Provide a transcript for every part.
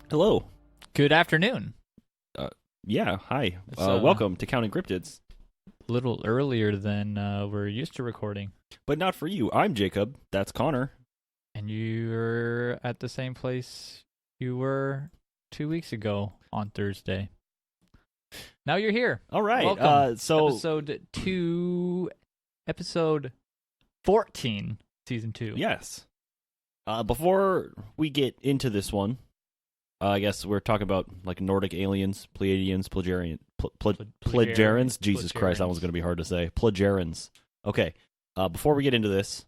Hello. Good afternoon. Yeah, hi. It's, Welcome to Counting Cryptids. A little earlier than we're used to recording. But not for you. I'm Jacob. That's Connor. And you're at the same place you were 2 weeks ago on Thursday. Now you're here. All right. Welcome. So episode 14, season 2. yes. Before we get into this one, I guess we're talking about like Nordic aliens, Pleiadians, Pleiadians. Jesus Christ, that one's going to be hard to say. Pleiadians. Okay. Before we get into this,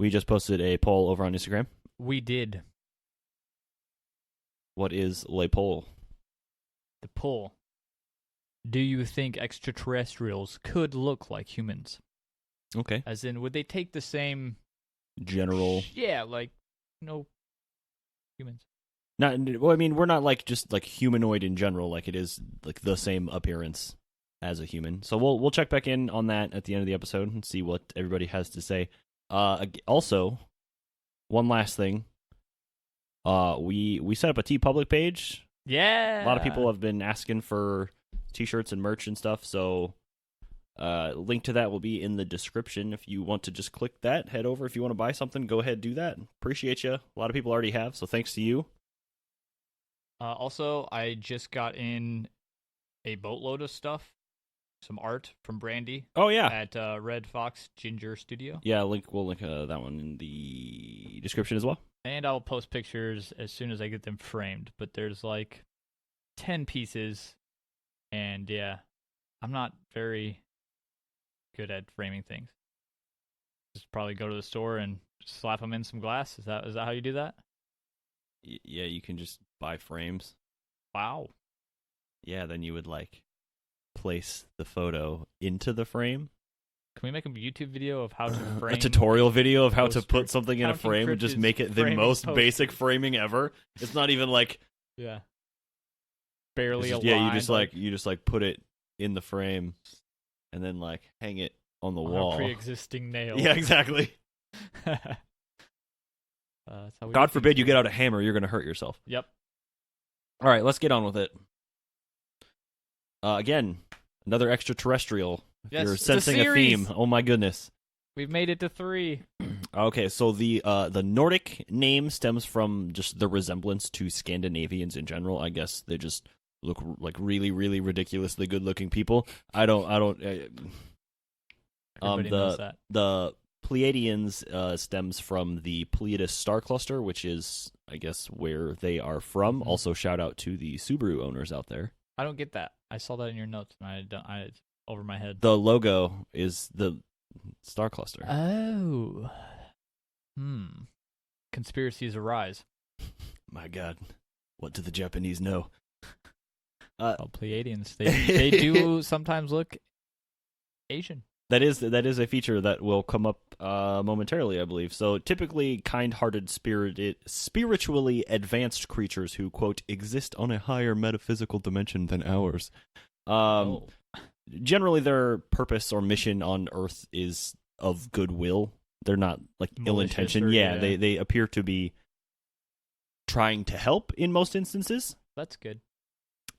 we just posted a poll over on Instagram. We did. What is le poll? The poll. Do you think extraterrestrials could look like humans? Okay. As in, would they take the same... General. Yeah, like, humans. Well, I mean, we're not like just like humanoid in general. Like it is like the same appearance as a human. So we'll check back in on that at the end of the episode and see what everybody has to say. Also, one last thing. We set up a TeePublic page. Yeah. A lot of people have been asking for t-shirts and merch and stuff. So link to that will be in the description. If you want to just click that, head over. If you want to buy something, go ahead, do that. Appreciate you. A lot of people already have. So thanks to you. Also, I just got in a boatload of stuff, some art from Brandy. Oh yeah, at Red Fox Ginger Studio. Yeah, we'll link that one in the description as well. And I'll post pictures as soon as I get them framed. But there's like 10 pieces, and yeah, I'm not very good at framing things. Just probably go to the store and slap them in some glass. Is that how you do that? Yeah, you can just buy frames. Wow. Yeah, then you would like place the photo into the frame. Can we make a YouTube video of how to frame? A tutorial video of how to put something in a frame and just make it the most basic framing ever. It's not even like barely aligned. Yeah, you just like put it in the frame and then like hang it on the wall. A pre-existing nail. Yeah, exactly. God forbid you get out a hammer, you're going to hurt yourself. Yep. All right, let's get on with it. Again, another extraterrestrial. Yes, you're sensing a theme. Oh my goodness. We've made it to 3. Okay, so the Nordic name stems from just the resemblance to Scandinavians in general. I guess they just look like really, really ridiculously good-looking people. Everybody knows that. The Pleiadians stems from the Pleiades star cluster, which is, I guess, where they are from. Also, shout out to the Subaru owners out there. I don't get that. I saw that in your notes, and it's over my head. The logo is the star cluster. Oh. Conspiracies arise. My God, what do the Japanese know? Pleiadians, they do sometimes look Asian. That is a feature that will come up momentarily, I believe. So typically kind-hearted, spiritually advanced creatures who, quote, exist on a higher metaphysical dimension than ours. Generally, their purpose or mission on Earth is of goodwill. They're not like ill-intention. They appear to be trying to help in most instances. That's good.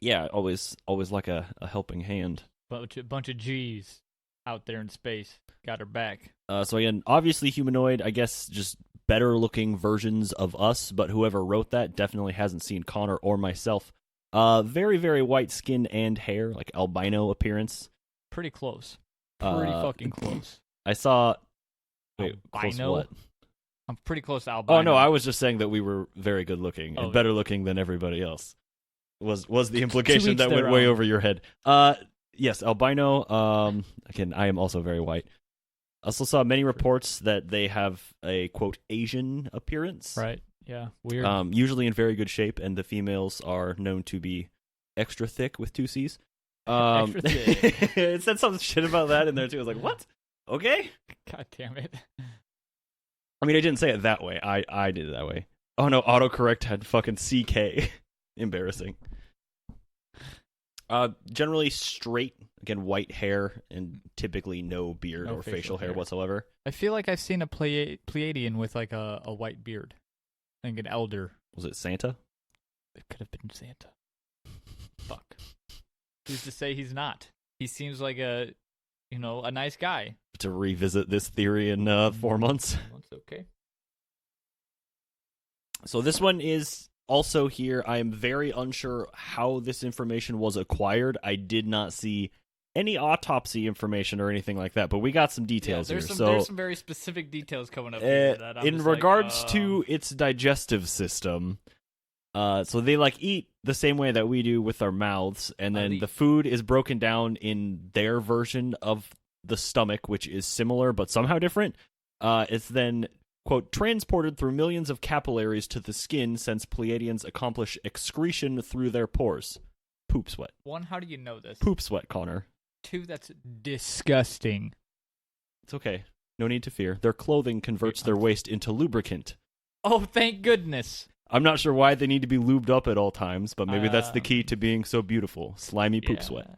Yeah, always like a helping hand. Bunch of G's out there in space. Got her back. So again, obviously humanoid, I guess just better looking versions of us, but whoever wrote that definitely hasn't seen Connor or myself. Very, very white skin and hair, like albino appearance. Pretty close. Pretty fucking close. I saw... Wait, albino? close what? I'm pretty close to albino. Oh, no, I was just saying that we were very good looking and better looking than everybody else. Was the implication that went way over your head. Yes, albino. Again, I am also very white. I also saw many reports that they have a, quote, Asian appearance. Right, yeah, weird. Usually in very good shape, and the females are known to be extra thick with 2 C's. Extra thick. It said some shit about that in there, too. I was like, what? Okay. God damn it. I mean, I didn't say it that way. I did it that way. Oh, no, autocorrect had fucking CK. Embarrassing. Generally straight, again, white hair, and typically no beard or facial hair whatsoever. I feel like I've seen a Pleiadian with like a white beard. I think an elder. Was it Santa? could have been Santa. Fuck. Who's to say he's not? He seems like a nice guy. To revisit this theory in 4 months. Okay. So this one is also here. I am very unsure how this information was acquired. I did not see any autopsy information or anything like that, but we got some details here. There's some very specific details coming up here. That I'm in regards to its digestive system, so they eat the same way that we do with our mouths, and then the food is broken down in their version of the stomach, which is similar but somehow different. It's then, quote, transported through millions of capillaries to the skin, since Pleiadians accomplish excretion through their pores. Poop sweat. 1, how do you know this? Poop sweat, Connor. 2, that's disgusting. It's okay. No need to fear. Their clothing converts their waste into lubricant. Oh, thank goodness. I'm not sure why they need to be lubed up at all times, but maybe that's the key to being so beautiful. Slimy poop sweat.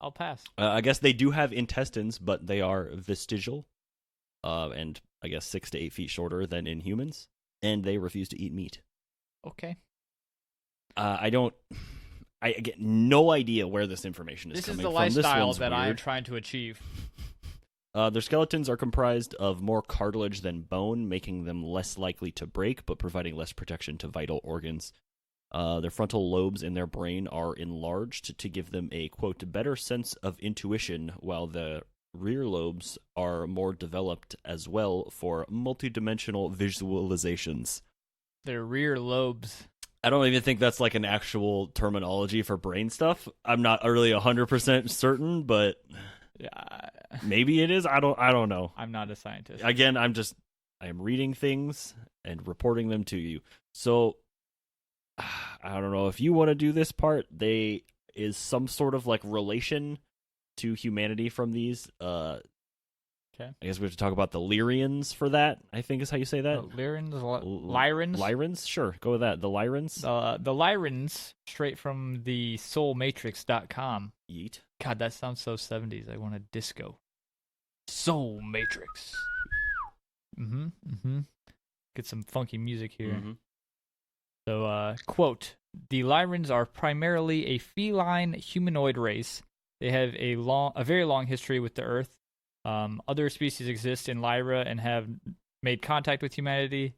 I'll pass. I guess they do have intestines, but they are vestigial, and I guess 6 to 8 feet shorter than in humans, and they refuse to eat meat. Okay. I get no idea where this information is coming from. This is the lifestyle that I am trying to achieve. Their skeletons are comprised of more cartilage than bone, making them less likely to break, but providing less protection to vital organs. Their frontal lobes in their brain are enlarged to give them a, quote, better sense of intuition, while the rear lobes are more developed as well for multidimensional visualizations. Their rear lobes. I don't even think that's an actual terminology for brain stuff. I'm not really 100% certain, but maybe it is. I don't know. I'm not a scientist. Again, I am reading things and reporting them to you. So I don't know if you want to do this part. They is some sort of relation to humanity from these. Okay. I guess we have to talk about the Lyrians for that, I think is how you say that. Lyrans? Lyrans? Sure, go with that. The Lyrans? The Lyrans, straight from the soulmatrix.com. Yeet. God, that sounds so 70s. I want a disco. Soul Matrix. Get some funky music here. So, quote, the Lyrans are primarily a feline humanoid race. They have a very long history with the Earth. Other species exist in Lyra and have made contact with humanity.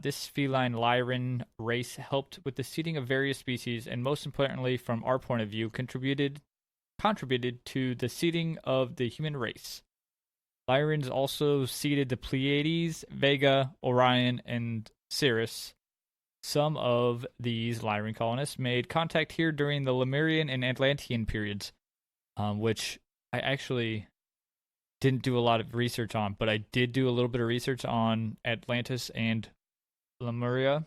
This feline Lyran race helped with the seeding of various species, and most importantly, from our point of view, contributed to the seeding of the human race. Lyrans also seeded the Pleiades, Vega, Orion, and Sirius. Some of these Lyran colonists made contact here during the Lemurian and Atlantean periods, which I actually didn't do a lot of research on, but I did do a little bit of research on Atlantis and Lemuria.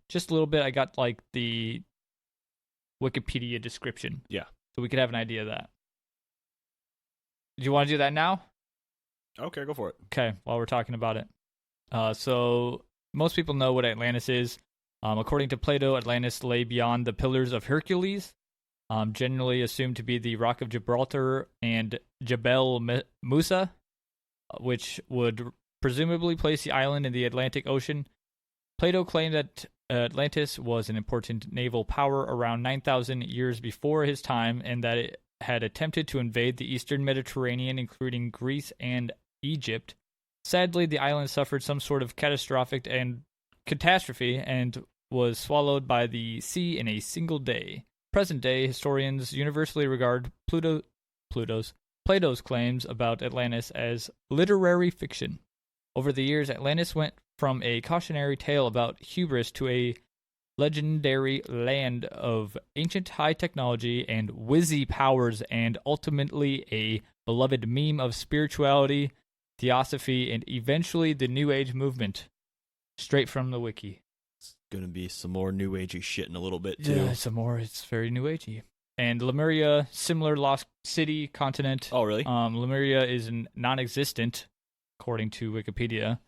Just a little bit. I got the Wikipedia description. Yeah. So we could have an idea of that. Do you want to do that now? Okay, go for it. Okay, while we're talking about it. So most people know what Atlantis is. According to Plato, Atlantis lay beyond the Pillars of Hercules, generally assumed to be the Rock of Gibraltar and Jebel Musa, which would presumably place the island in the Atlantic Ocean. Plato claimed that Atlantis was an important naval power around 9,000 years before his time, and that it had attempted to invade the eastern Mediterranean, including Greece and Egypt. Sadly, the island suffered some sort of catastrophe and was swallowed by the sea in a single day. Present-day historians universally regard Plato's claims about Atlantis as literary fiction. Over the years, Atlantis went from a cautionary tale about hubris to a legendary land of ancient high technology and whizzy powers, and ultimately a beloved meme of spirituality, theosophy, and eventually the New Age movement. Straight from the wiki. It's gonna be some more New Agey shit in a little bit, too. Yeah, some more. It's very New Agey. And Lemuria, similar lost city, continent. Oh, really? Lemuria is non-existent, according to Wikipedia.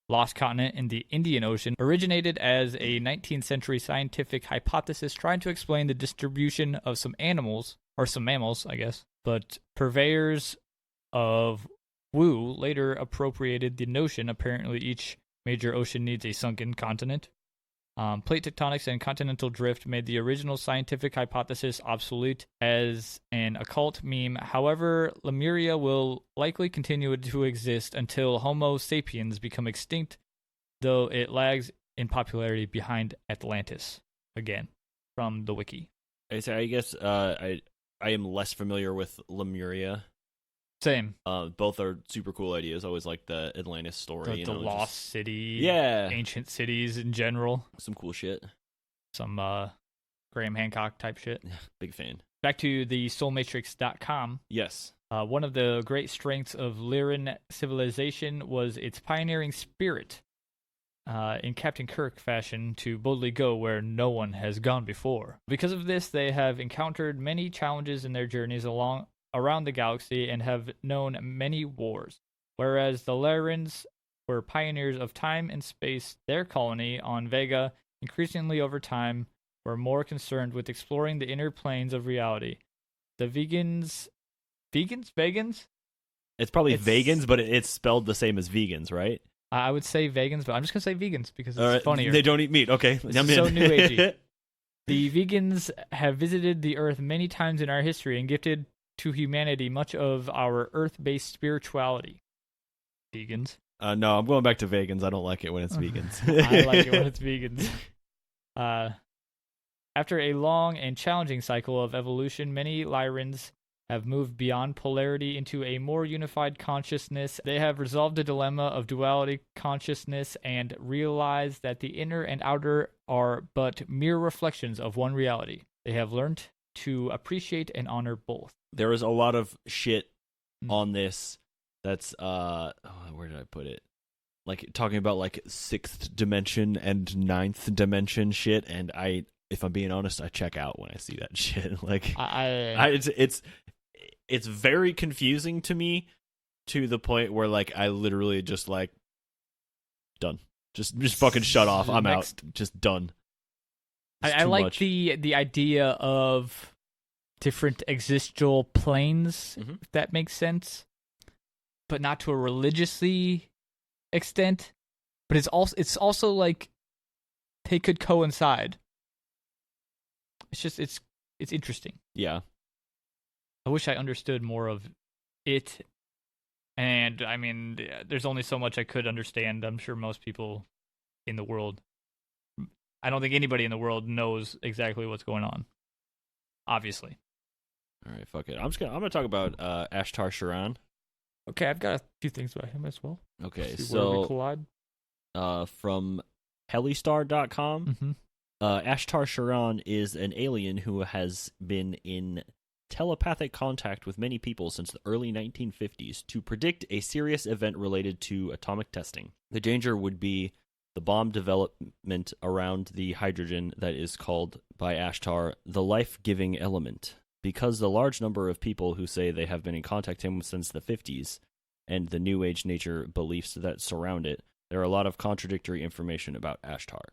Lost continent in the Indian Ocean, originated as a 19th century scientific hypothesis trying to explain the distribution of some animals, or some mammals, I guess. But purveyors of Wu later appropriated the notion. Apparently each major ocean needs a sunken continent. Plate tectonics and continental drift made the original scientific hypothesis obsolete as an occult meme. However, Lemuria will likely continue to exist until Homo sapiens become extinct, though it lags in popularity behind Atlantis. Again, from the wiki. I guess I am less familiar with Lemuria. Same. Both are super cool ideas. I always like the Atlantis story. The lost city. Yeah. Ancient cities in general. Some cool shit. Some Graham Hancock type shit. Big fan. Back to the soulmatrix.com. Yes. One of the great strengths of Lyran civilization was its pioneering spirit. In Captain Kirk fashion, to boldly go where no one has gone before. Because of this, they have encountered many challenges in their journeys around the galaxy and have known many wars. Whereas the Lyrans were pioneers of time and space, their colony on Vega, increasingly over time, were more concerned with exploring the inner planes of reality. The vegans? It's probably vegans, but it's spelled the same as vegans, right? I would say vegans, but I'm just going to say vegans because it's funnier. They don't eat meat. Okay. I'm so new agey. The vegans have visited the Earth many times in our history and gifted to humanity much of our Earth-based spirituality. Vegans? No, I'm going back to vegans. I don't like it when it's vegans. I like it when it's vegans. After a long and challenging cycle of evolution, many Lyrans have moved beyond polarity into a more unified consciousness. They have resolved the dilemma of duality consciousness and realized that the inner and outer are but mere reflections of one reality. They have learned to appreciate and honor both. There is a lot of shit on this that's where did I put it? Like talking about like 6th dimension and 9th dimension shit, and if I'm being honest, I check out when I see that shit. Like it's very confusing to me, to the point where like I literally just like done. Just fucking shut off. I'm out. Just done. I like the idea of different existential planes, if that makes sense, but not to a religiously extent. But it's also like they could coincide. It's just it's interesting. Yeah. I wish I understood more of it, and I mean, there's only so much I could understand. I'm sure most people in the world, I don't think anybody in the world knows exactly what's going on. Obviously. All right, fuck it. I'm gonna talk about Ashtar Sharan. Okay, I've got a few things about him as well. Okay, so from Hellistar.com, Ashtar Sharan is an alien who has been in telepathic contact with many people since the early 1950s to predict a serious event related to atomic testing. The danger would be the bomb development around the hydrogen that is called by Ashtar the life-giving element. Because the large number of people who say they have been in contact with him since the 50s and the New Age nature beliefs that surround it, there are a lot of contradictory information about Ashtar.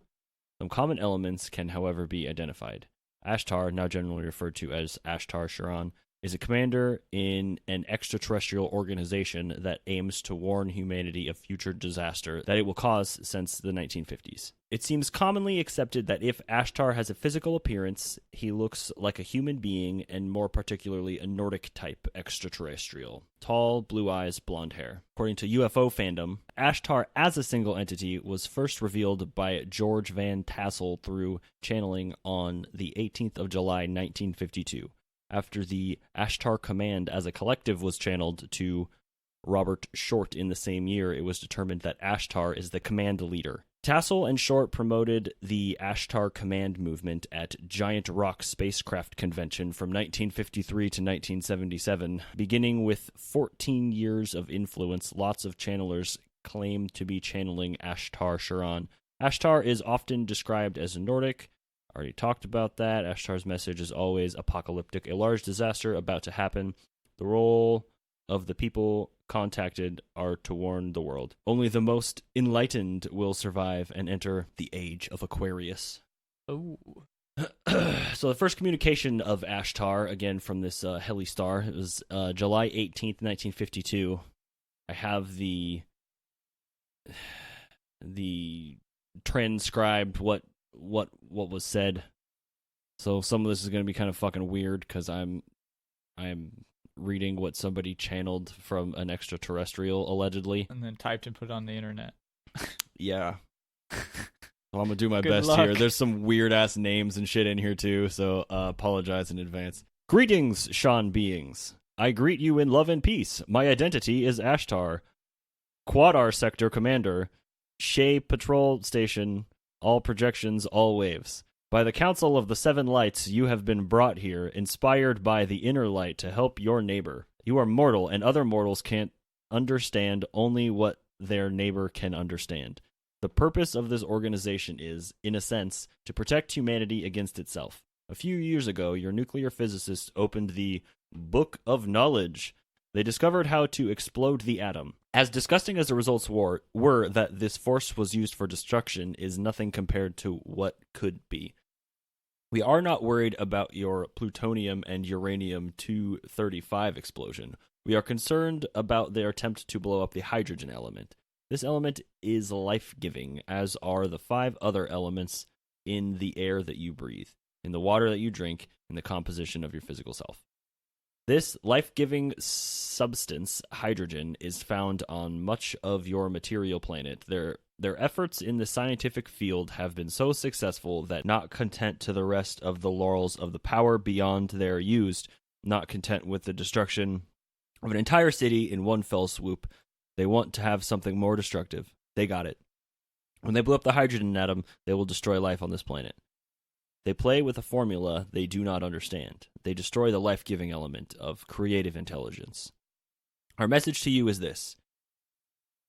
Some common elements can, however, be identified. Ashtar, now generally referred to as Ashtar Sharan, is a commander in an extraterrestrial organization that aims to warn humanity of future disaster that it will cause since the 1950s. It seems commonly accepted that if Ashtar has a physical appearance, he looks like a human being, and more particularly a Nordic type extraterrestrial. Tall, blue eyes, blonde hair. According to UFO fandom, Ashtar as a single entity was first revealed by George Van Tassel through channeling on the 18th of July, 1952. After the Ashtar Command as a collective was channeled to Robert Short in the same year, it was determined that Ashtar is the command leader. Tassel and Short promoted the Ashtar Command movement at Giant Rock Spacecraft Convention from 1953 to 1977. Beginning with 14 years of influence, lots of channelers claim to be channeling Ashtar Sharan. Ashtar is often described as a Nordic. Already talked about that. Ashtar's message is always apocalyptic, a large disaster about to happen. The role of the people contacted are to warn the world. Only the most enlightened will survive and enter the age of Aquarius. Oh. So the first communication of Ashtar, again from this Hellistar, it was July 18th, 1952. I have the transcribed what what was said. So some of this is going to be kind of fucking weird because I'm reading what somebody channeled from an extraterrestrial, allegedly. And then typed and put on the internet. Yeah. Well, I'm going to do my Good best luck. here. There's some weird-ass names and shit in here, too, so apologize in advance. Greetings, Sean beings. I greet you in love and peace. My identity is Ashtar, Quadar Sector Commander, Shea Patrol Station, all projections, all waves. By the counsel of the Seven Lights, you have been brought here, inspired by the inner light to help your neighbor. You are mortal, and other mortals can't understand only what their neighbor can understand. The purpose of this organization is, in a sense, to protect humanity against itself. A few years ago, your nuclear physicists opened the Book of Knowledge. They discovered how to explode the atom. As disgusting as the results were that this force was used for destruction is nothing compared to what could be. We are not worried about your plutonium and uranium-235 explosion. We are concerned about their attempt to blow up the hydrogen element. This element is life-giving, as are the 5 other elements in the air that you breathe, in the water that you drink, in the composition of your physical self. This life-giving substance, hydrogen, is found on much of your material planet. Their efforts in the scientific field have been so successful that, not content to the rest of the laurels of the power beyond their used, not content with the destruction of an entire city in one fell swoop, they want to have something more destructive. They got it. When they blow up the hydrogen atom, they will destroy life on this planet. They play with a formula they do not understand. They destroy the life-giving element of creative intelligence. Our message to you is this.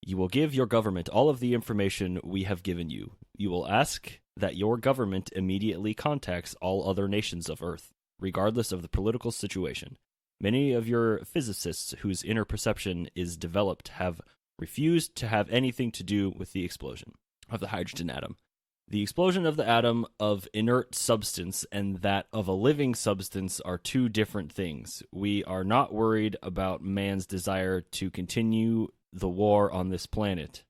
You will give your government all of the information we have given you. You will ask that your government immediately contacts all other nations of Earth, regardless of the political situation. Many of your physicists whose inner perception is developed have refused to have anything to do with the explosion of the hydrogen atom. The explosion of the atom of inert substance and that of a living substance are 2 different things. We are not worried about man's desire to continue the war on this planet.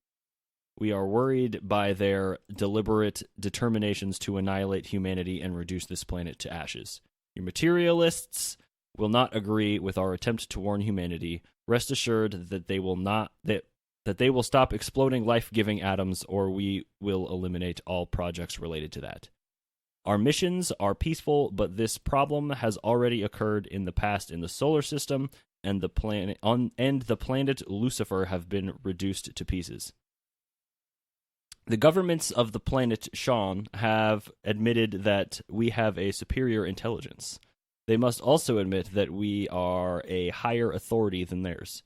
We are worried by their deliberate determinations to annihilate humanity and reduce this planet to ashes. Your materialists will not agree with our attempt to warn humanity. Rest assured that they will not that they will stop exploding life-giving atoms, or we will eliminate all projects related to that. Our missions are peaceful, but this problem has already occurred in the past in the solar system, and the planet Lucifer have been reduced to pieces. The governments of the planet Sean have admitted that we have a superior intelligence. They must also admit that we are a higher authority than theirs.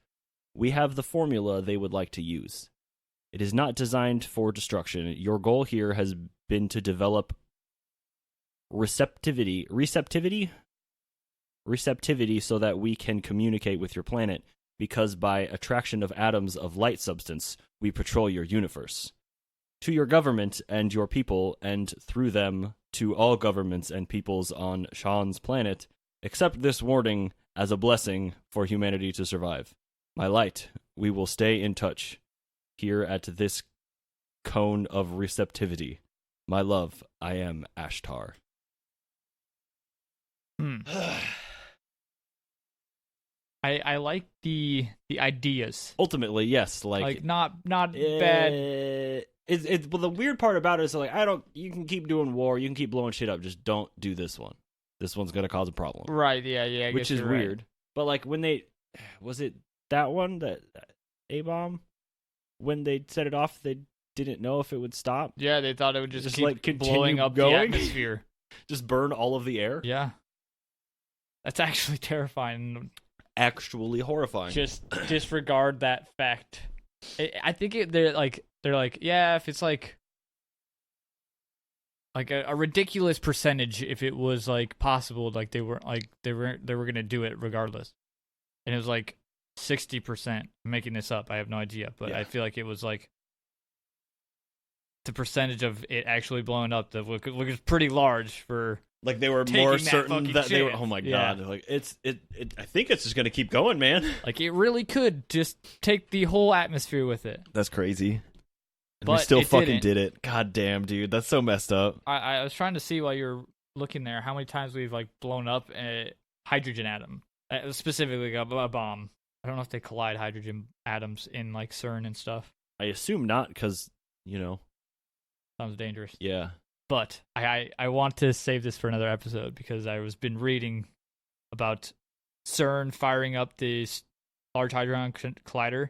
We have the formula they would like to use. It is not designed for destruction. Your goal here has been to develop receptivity so that we can communicate with your planet, because by attraction of atoms of light substance, we patrol your universe. To your government and your people, and through them to all governments and peoples on Sean's planet, accept this warning as a blessing for humanity to survive. My light, we will stay in touch here at this cone of receptivity. My love, I am Ashtar. I like the ideas. Ultimately, yes, like not bad. Well, the weird part about it is like you can keep doing war, you can keep blowing shit up, just don't do this one. This one's gonna cause a problem. Right? Yeah. I which guess is weird. Right. But like when was it that one, that A-bomb, when they set it off, they didn't know if it would stop. Yeah, they thought it would just keep like blowing up the atmosphere. Just burn all of the air. Yeah, that's actually terrifying. Actually horrifying. Just disregard that fact. I think they're like, yeah, if it's like a ridiculous percentage, if it was like possible, like they were gonna do it regardless, and it was like 60%. I'm making this up. I have no idea, but yeah. I feel like it was like the percentage of it actually blowing up that was pretty large for. Like they were more certain that they were. Oh my god! Yeah. Like it. I think it's just gonna keep going, man. Like it really could just take the whole atmosphere with it. That's crazy. And we still fucking did it. God damn, dude. That's so messed up. I was trying to see while you're looking there how many times we've like blown up a hydrogen atom, specifically a bomb. I don't know if they collide hydrogen atoms in like CERN and stuff. I assume not, because, sounds dangerous. Yeah. But I want to save this for another episode because I was been reading about CERN firing up this Large Hadron Collider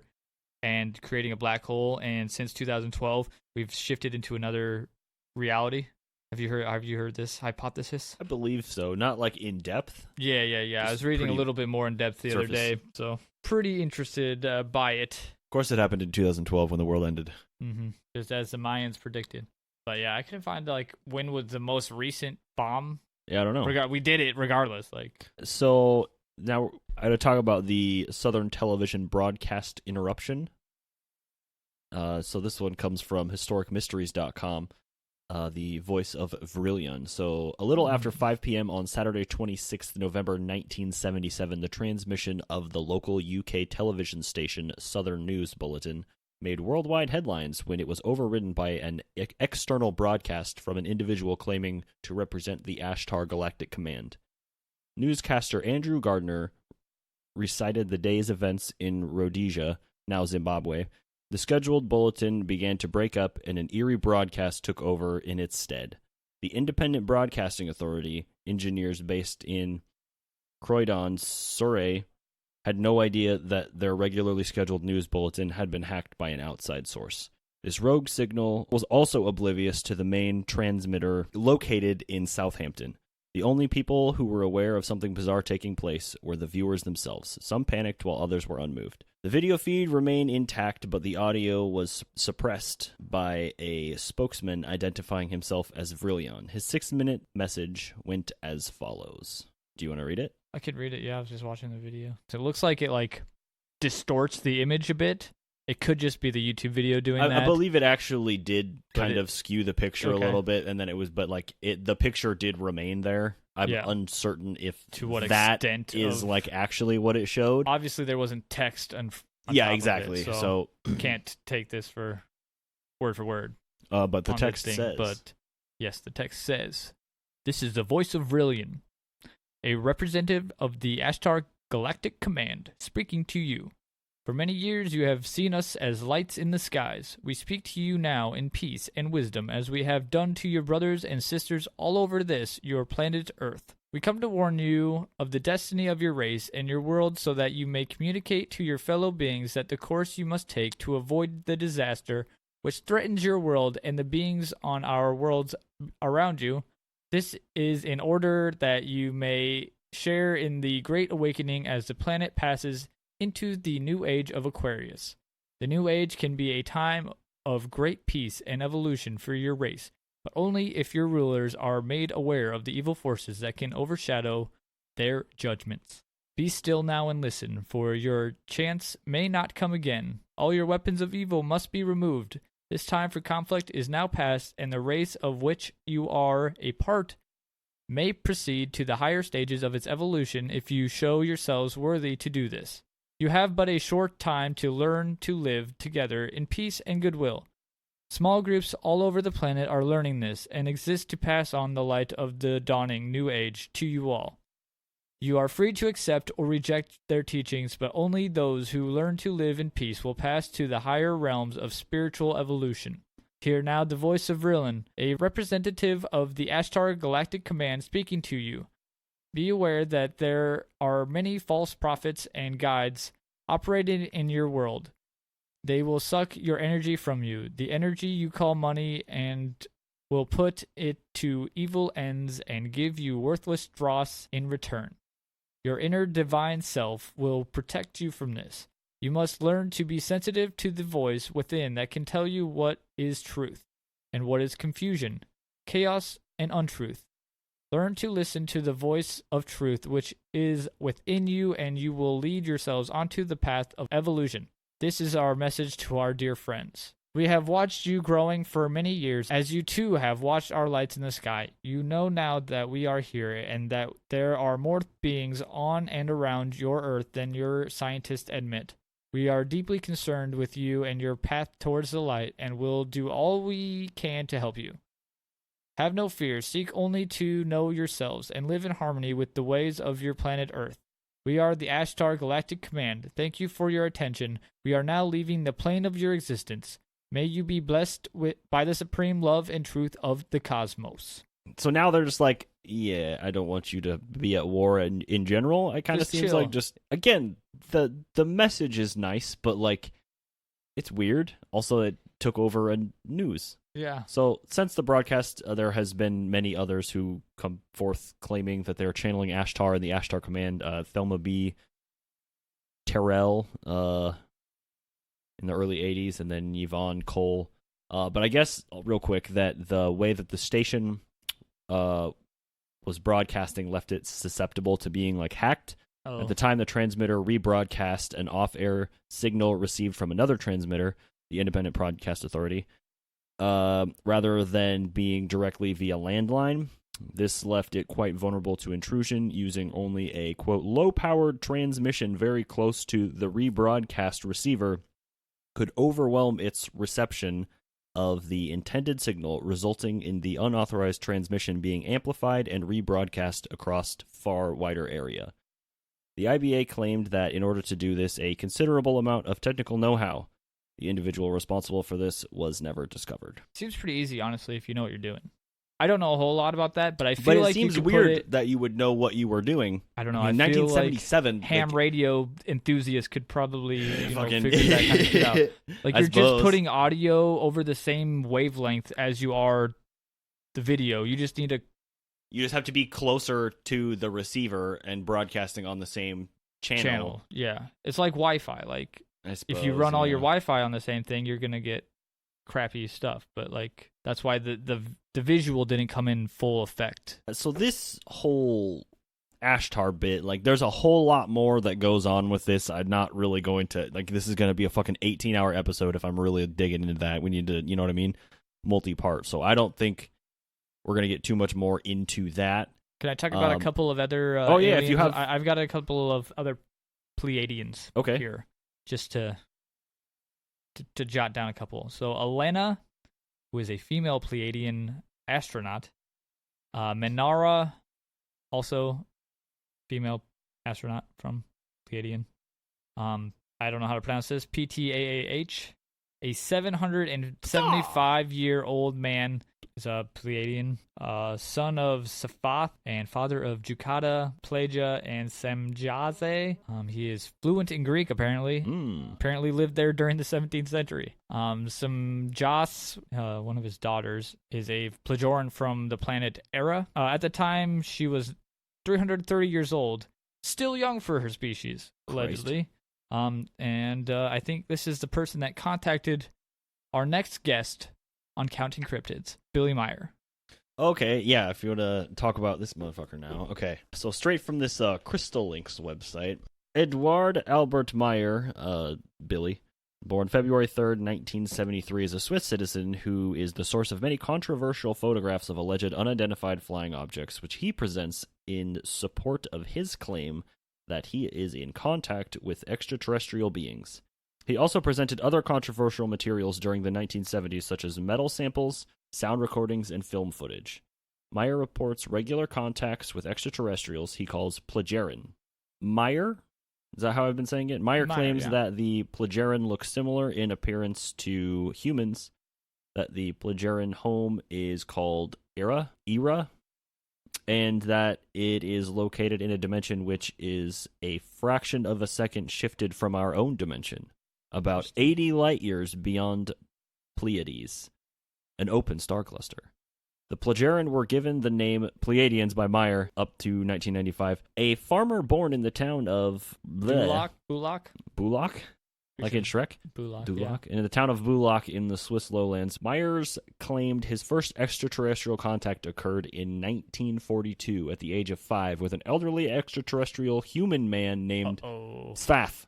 and creating a black hole. And since 2012, we've shifted into another reality. Have you heard this hypothesis? I believe so. Not like in depth. Yeah. I was reading a little bit more in depth the other day, so pretty interested by it. Of course, it happened in 2012 when the world ended. Mm-hmm. Just as the Mayans predicted. But yeah, I couldn't find like when was the most recent bomb. Yeah, I don't know. We did it regardless. Like, so now I gotta talk about the Southern Television Broadcast Interruption. So this one comes from historicmysteries.com, the voice of Vrillion. So a little after 5 p.m. on Saturday, 26th November 1977, the transmission of the local UK television station Southern News Bulletin made worldwide headlines when it was overridden by an external broadcast from an individual claiming to represent the Ashtar Galactic Command. Newscaster Andrew Gardner recited the day's events in Rhodesia, now Zimbabwe. The scheduled bulletin began to break up and an eerie broadcast took over in its stead. The Independent Broadcasting Authority, engineers based in Croydon, Surrey, had no idea that their regularly scheduled news bulletin had been hacked by an outside source. This rogue signal was also oblivious to the main transmitter located in Southampton. The only people who were aware of something bizarre taking place were the viewers themselves. Some panicked while others were unmoved. The video feed remained intact, but the audio was suppressed by a spokesman identifying himself as Vrillion. His 6-minute message went as follows. Do you want to read it? I could read it, yeah. I was just watching the video. So it looks like it distorts the image a bit. It could just be the YouTube video doing that. I believe it actually did kind of skew the picture a little bit, and then it was, but the picture did remain there. I'm uncertain if to what that extent is actually what it showed. Obviously, there wasn't text on exactly. So can't take this for word. But the text says. But yes, the text says, "This is the voice of Vrillion, a representative of the Ashtar Galactic Command, speaking to you. For many years you have seen us as lights in the skies. We speak to you now in peace and wisdom, as we have done to your brothers and sisters all over this, your planet Earth. We come to warn you of the destiny of your race and your world so that you may communicate to your fellow beings that the course you must take to avoid the disaster which threatens your world and the beings on our worlds around you. This is in order that you may share in the great awakening as the planet passes into the new age of Aquarius. The new age can be a time of great peace and evolution for your race, but only if your rulers are made aware of the evil forces that can overshadow their judgments. Be still now and listen, for your chance may not come again. All your weapons of evil must be removed. This time for conflict is now past, and the race of which you are a part may proceed to the higher stages of its evolution if you show yourselves worthy to do this. You have but a short time to learn to live together in peace and goodwill. Small groups all over the planet are learning this and exist to pass on the light of the dawning new age to you all. You are free to accept or reject their teachings, but only those who learn to live in peace will pass to the higher realms of spiritual evolution. Hear now the voice of Vrillion, a representative of the Ashtar Galactic Command, speaking to you. Be aware that there are many false prophets and guides operating in your world. They will suck your energy from you, the energy you call money, and will put it to evil ends and give you worthless dross in return. Your inner divine self will protect you from this. You must learn to be sensitive to the voice within that can tell you what is truth and what is confusion, chaos, and untruth. Learn to listen to the voice of truth which is within you, and you will lead yourselves onto the path of evolution. This is our message to our dear friends. We have watched you growing for many years, as you too have watched our lights in the sky. You know now that we are here, and that there are more beings on and around your Earth than your scientists admit. We are deeply concerned with you and your path towards the light, and will do all we can to help you. Have no fear. Seek only to know yourselves and live in harmony with the ways of your planet Earth. We are the Ashtar Galactic Command. Thank you for your attention. We are now leaving the plane of your existence. May you be blessed by the supreme love and truth of the cosmos. So now they're just like, yeah, I don't want you to be at war in general. It kind of seems chill. like just, again, the message is nice, but like, it's weird. Also, it took over a news. Yeah. So since the broadcast, there has been many others who come forth claiming that they're channeling Ashtar and the Ashtar Command. Thelma B. Terrell in the early 80s, and then Yvonne Cole. But I guess, real quick, that the way that the station was broadcasting left it susceptible to being like hacked. Oh. At the time, the transmitter rebroadcast an off-air signal received from another transmitter, the Independent Broadcast Authority, rather than being directly via landline. This left it quite vulnerable to intrusion, using only a, quote, low-powered transmission very close to the rebroadcast receiver could overwhelm its reception of the intended signal, resulting in the unauthorized transmission being amplified and rebroadcast across far wider area. The IBA claimed that in order to do this, a considerable amount of technical know-how. The individual responsible for this was never discovered. Seems pretty easy, honestly, if you know what you're doing. I don't know a whole lot about that, but I feel like it seems you could weird that you would know what you were doing. I don't know. I mean, I feel 1977, like ham radio enthusiasts could probably fucking figure that kind of shit out. Like, you're suppose. just putting audio over the same wavelength as you are the video. You just need to... You just have to be closer to the receiver and broadcasting on the same channel. Yeah. It's like Wi-Fi. Like, I suppose, if you run all your Wi-Fi on the same thing, you're going to get crappy stuff. But, like, that's why the visual didn't come in full effect. So this whole Ashtar bit, like, there's a whole lot more that goes on with this. I'm not really going to, like, this is going to be a fucking 18-hour episode if I'm really digging into that. We need to, you know what I mean? Multi-part. So I don't think we're going to get too much more into that. Can I talk about a couple of other if you have... I've got a couple of other Pleiadians here, just to jot down a couple. So Elena, who is a female Pleiadian astronaut. Menara, also female astronaut from Pleiadian. I don't know how to pronounce this. Ptaah, a 775-year-old man, is a Pleiadian, son of Sephath and father of Jukata, Plagia, and Semjaze. He is fluent in Greek, apparently. Apparently lived there during the 17th century. Semjas, one of his daughters, is a Plejoran from the planet Era. At the time, she was 330 years old. Still young for her species, allegedly. And I think this is the person that contacted our next guest on Counting Cryptids, Billy Meyer. Okay, yeah, if you want to talk about this motherfucker now. Okay, so straight from this Crystal Links website, Edward Albert Meyer, Billy, born February 3rd, 1973, is a Swiss citizen who is the source of many controversial photographs of alleged unidentified flying objects, which he presents in support of his claim that he is in contact with extraterrestrial beings. He also presented other controversial materials during the 1970s, such as metal samples, sound recordings, and film footage. Meyer reports regular contacts with extraterrestrials he calls Pleiadians. Meyer? Is that how I've been saying it? Meyer claims that the Pleiadians look similar in appearance to humans, that the Pleiadian home is called Era, and that it is located in a dimension which is a fraction of a second shifted from our own dimension, about 80 light-years beyond Pleiades, an open star cluster. The Pleiadians were given the name Pleiadians by Meyer up to 1995. A farmer born in the town of Bulak? Like in Shrek? Bulak. Yeah. In the town of Bulak in the Swiss lowlands, Myers claimed his first extraterrestrial contact occurred in 1942 at the age of 5 with an elderly extraterrestrial human man named Svath.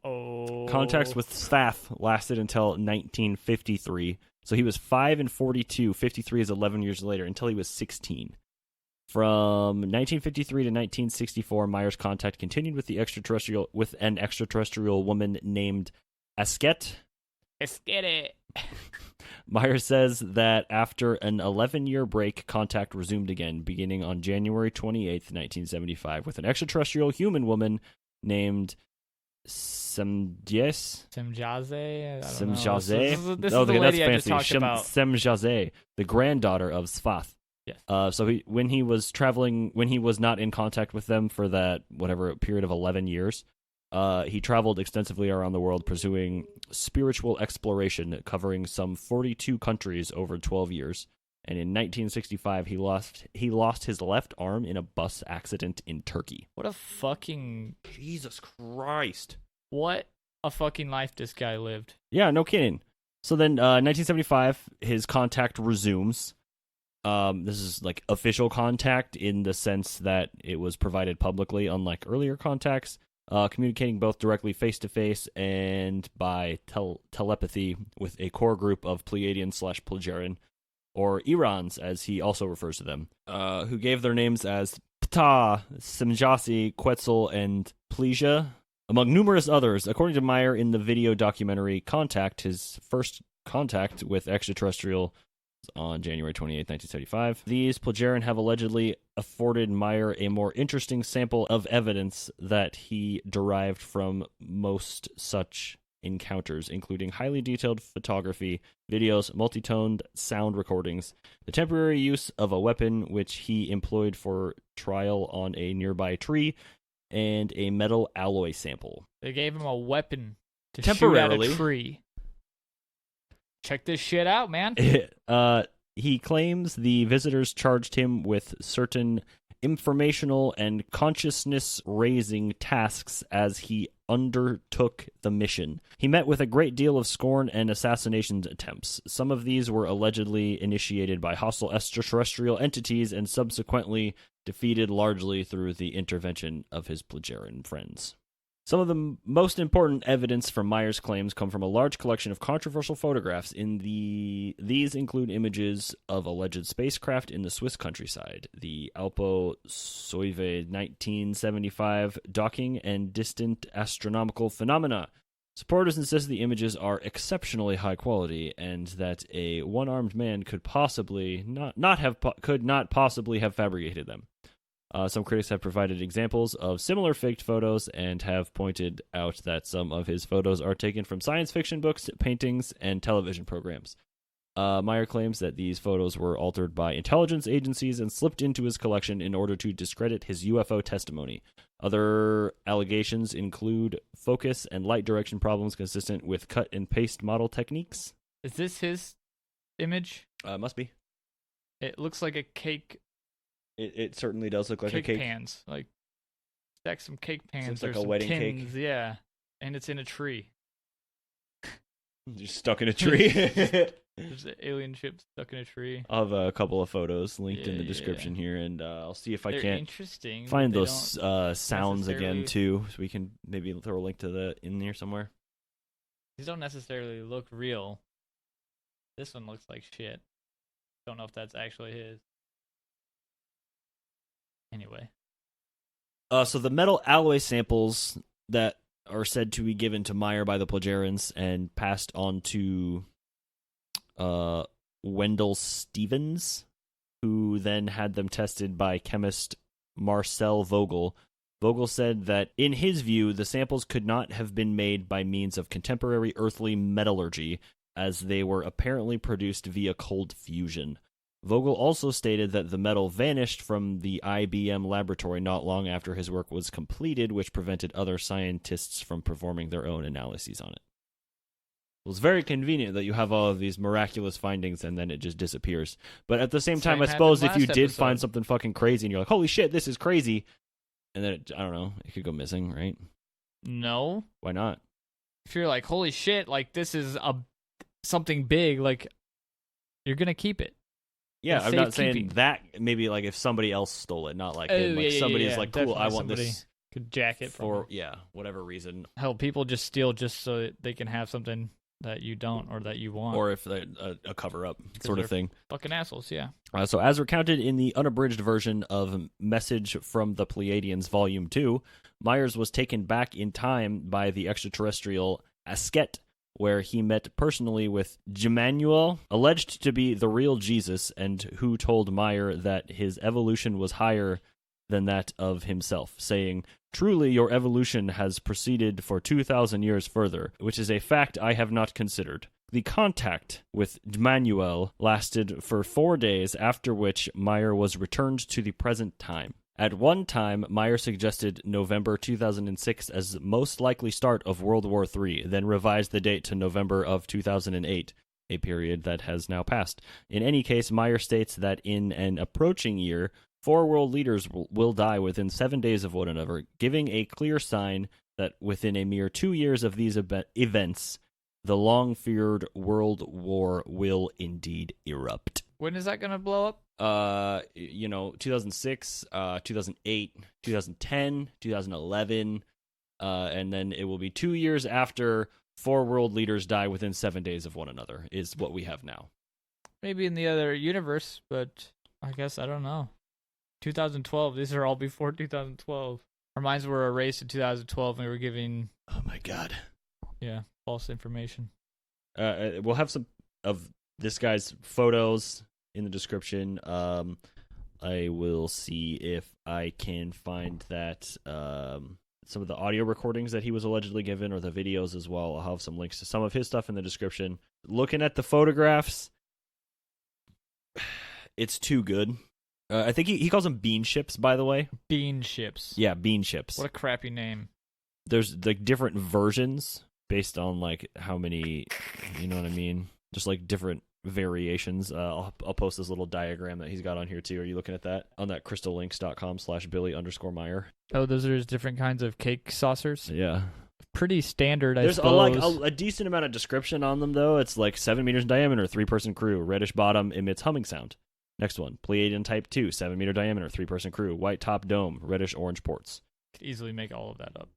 Contacts with Svath lasted until 1953. So he was 5 and 42. 53 is 11 years later, until he was 16. From 1953 to 1964, Meyer's contact continued with an extraterrestrial woman named Asket. Asket. Meyer says that after an 11-year break, contact resumed again, beginning on January 28th, 1975, with an extraterrestrial human woman named Semjaze. Semjaze. This is the lady I just talked about. Semjaze, the granddaughter of Sfath. Yes. So when he was not in contact with them for that whatever period of 11 years, he traveled extensively around the world pursuing spiritual exploration, covering some 42 countries over 12 years. And in 1965, he lost his left arm in a bus accident in Turkey. What a fucking Jesus Christ! What a fucking life this guy lived. Yeah, no kidding. So then, 1975, his contact resumes. This is like official contact in the sense that it was provided publicly, unlike earlier contacts, communicating both directly face-to-face and by telepathy with a core group of Pleiadians/Pleiadian, or Irans, as he also refers to them, who gave their names as Ptah, Semjase, Quetzal, and Plesia, among numerous others. According to Meyer in the video documentary Contact, his first contact with extraterrestrial on January 28, 1975. These Pleiadians have allegedly afforded Meyer a more interesting sample of evidence that he derived from most such encounters, including highly detailed photography, videos, multi-toned sound recordings, the temporary use of a weapon which he employed for trial on a nearby tree, and a metal alloy sample. They gave him a weapon to shoot at a tree. Check this shit out, man. He claims the visitors charged him with certain informational and consciousness-raising tasks as he undertook the mission. He met with a great deal of scorn and assassination attempts. Some of these were allegedly initiated by hostile extraterrestrial entities and subsequently defeated largely through the intervention of his Pleiadian friends. Some of the most important evidence for Meyer's claims come from a large collection of controversial photographs. These include images of alleged spacecraft in the Swiss countryside, the Alpo Soyve 1975 docking, and distant astronomical phenomena. Supporters insist the images are exceptionally high quality and that a one-armed man could not possibly have fabricated them. Some critics have provided examples of similar faked photos and have pointed out that some of his photos are taken from science fiction books, paintings, and television programs. Meyer claims that these photos were altered by intelligence agencies and slipped into his collection in order to discredit his UFO testimony. Other allegations include focus and light direction problems consistent with cut-and-paste model techniques. Is this his image? Must be. It looks like a cake. It certainly does look like a cake. Cake pans. Like, stack some cake pans. Seems like or a some wedding tins, cake. Yeah. And it's in a tree. Just stuck in a tree. There's an alien ship stuck in a tree. I'll have a couple of photos linked in the description here, and I'll see if I can't interesting, find those sounds again, too, so we can maybe throw a link to in there somewhere. These don't necessarily look real. This one looks like shit. Don't know if that's actually his. Anyway. So the metal alloy samples that are said to be given to Meyer by the Pleiadians and passed on to Wendell Stevens, who then had them tested by chemist Marcel Vogel. Vogel said that, in his view, the samples could not have been made by means of contemporary earthly metallurgy, as they were apparently produced via cold fusion. Vogel also stated that the metal vanished from the IBM laboratory not long after his work was completed, which prevented other scientists from performing their own analyses on it. It was very convenient that you have all of these miraculous findings and then it just disappears. But at the same time, I suppose if you did find something fucking crazy and you're like, holy shit, this is crazy, and then, I don't know, it could go missing, right? No. Why not? If you're like, holy shit, like, this is something big, like, you're going to keep it. Yeah, I'm not saying that. Maybe like if somebody else stole it, not like him. Like somebody's like, cool, I want this. Could jack it for whatever reason. Hell, people just steal just so that they can have something that you don't or that you want. Or if they're a cover-up sort of thing. Fucking assholes, yeah. So as recounted in the unabridged version of Message from the Pleiadians Volume 2, Myers was taken back in time by the extraterrestrial Asket, where he met personally with Jemanuel, alleged to be the real Jesus, and who told Meyer that his evolution was higher than that of himself, saying, "Truly your evolution has proceeded for 2,000 years further, which is a fact I have not considered." The contact with Jemanuel lasted for 4 days, after which Meyer was returned to the present time. At one time, Meyer suggested November 2006 as the most likely start of World War III, then revised the date to November of 2008, a period that has now passed. In any case, Meyer states that in an approaching year, 4 world leaders will die within 7 days of one another, giving a clear sign that within a mere 2 years of these events, the long-feared world war will indeed erupt. When is that going to blow up? 2006, 2008, 2010, 2011, and then it will be 2 years after 4 world leaders die within 7 days of one another, is what we have now. Maybe in the other universe, but I guess I don't know. 2012, these are all before 2012. Our minds were erased in 2012 and we were giving... Oh my god. Yeah, false information. We'll have some of this guy's photos in the description. I will see if I can find that some of the audio recordings that he was allegedly given, or the videos as well. I'll have some links to some of his stuff in the description. Looking at the photographs, it's too good. I think he calls them bean ships, by the way. Bean ships. Yeah, bean ships. What a crappy name. There's like different versions based on like how many, you know what I mean? Just like different variations. I'll post this little diagram that he's got on here too. Are you looking at that? On that crystallinks.com/Billy_Meyer. Oh, those are his different kinds of cake saucers? Yeah. Pretty standard, I suppose. There's a decent amount of description on them, though. It's like 7 meters in diameter, 3-person crew, reddish bottom, emits humming sound. Next one, Pleiadian Type 2, 7-meter diameter, 3-person crew, white top dome, reddish orange ports. Could easily make all of that up.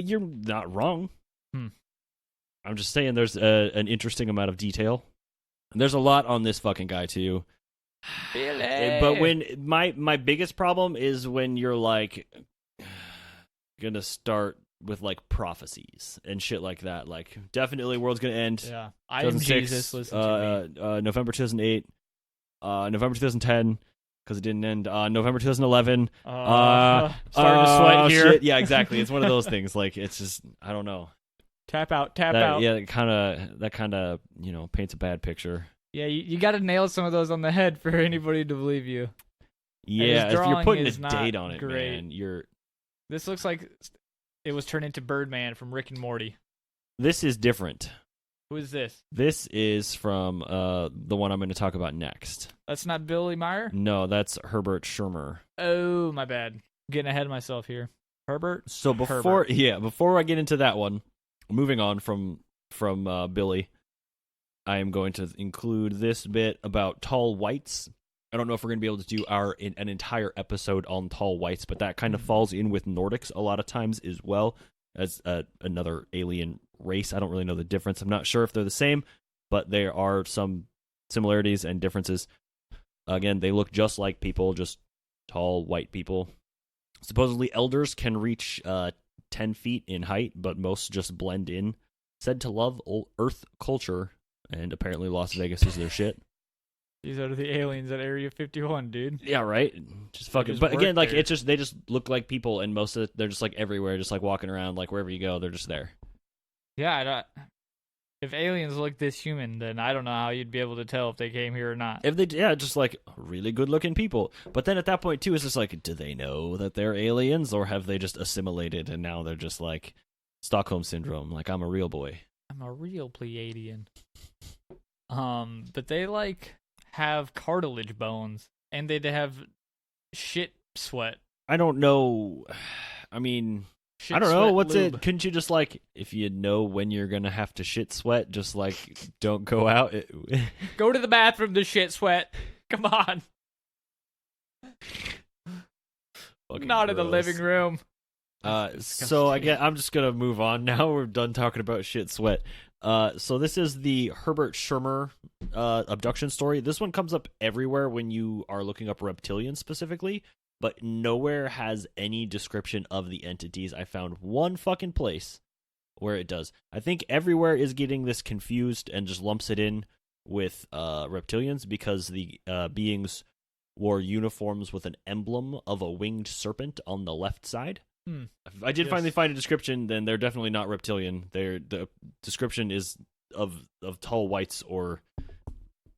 You're not wrong. I'm just saying there's an interesting amount of detail. There's a lot on this fucking guy, too. Billy. But when my biggest problem is when you're like gonna start with like prophecies and shit like that. Like, definitely world's gonna end. Yeah, I am Jesus. Listen to me. November 2008. November 2010, because it didn't end. November 2011. Starting to sweat here. Shit. Yeah, exactly. It's one of those things. Like, it's just, I don't know. Tap out. Yeah, that kind of paints a bad picture. Yeah, you got to nail some of those on the head for anybody to believe you. Yeah, if you're putting a date on it, man, This looks like it was turned into Birdman from Rick and Morty. This is different. Who is this? This is from the one I'm going to talk about next. That's not Billy Meyer? No, that's Herbert Schirmer. Oh, my bad. I'm getting ahead of myself here. Herbert? So before I get into that one, moving on from Billy, I am going to include this bit about tall whites. I don't know if we're going to be able to do an entire episode on tall whites, but that kind of falls in with Nordics a lot of times as well as another alien race. I don't really know the difference. I'm not sure if they're the same, but there are some similarities and differences. Again, they look just like people, just tall white people. Supposedly, elders can reach 10 feet in height, but most just blend in. Said to love Earth culture, and apparently Las Vegas is their shit. These are the aliens at Area 51, dude. Yeah, right. Just fucking. But again, like it's just they just look like people, and most of it, they're just like everywhere, just like walking around, like wherever you go, they're just there. Yeah, if aliens look this human, then I don't know how you'd be able to tell if they came here or not. If they, just like really good-looking people. But then at that point too, it's just like, do they know that they're aliens, or have they just assimilated and now they're just like Stockholm syndrome? Like, I'm a real boy. I'm a real Pleiadian. But they like have cartilage bones, and they have shit sweat. I don't know. I mean, shit, I don't know. What's lube. it? Couldn't you just like, if you know when you're gonna have to shit sweat, just like don't go out? Go to the bathroom to shit sweat. Come on. Not gross. In the living room. So I'm just gonna move on now. We're done talking about shit sweat. So this is the Herbert Schirmer abduction story. This one comes up everywhere when you are looking up reptilians specifically, but nowhere has any description of the entities. I found one fucking place where it does. I think everywhere is getting this confused and just lumps it in with reptilians because the beings wore uniforms with an emblem of a winged serpent on the left side. If I did finally find a description, then they're definitely not reptilian. The description is of tall whites or...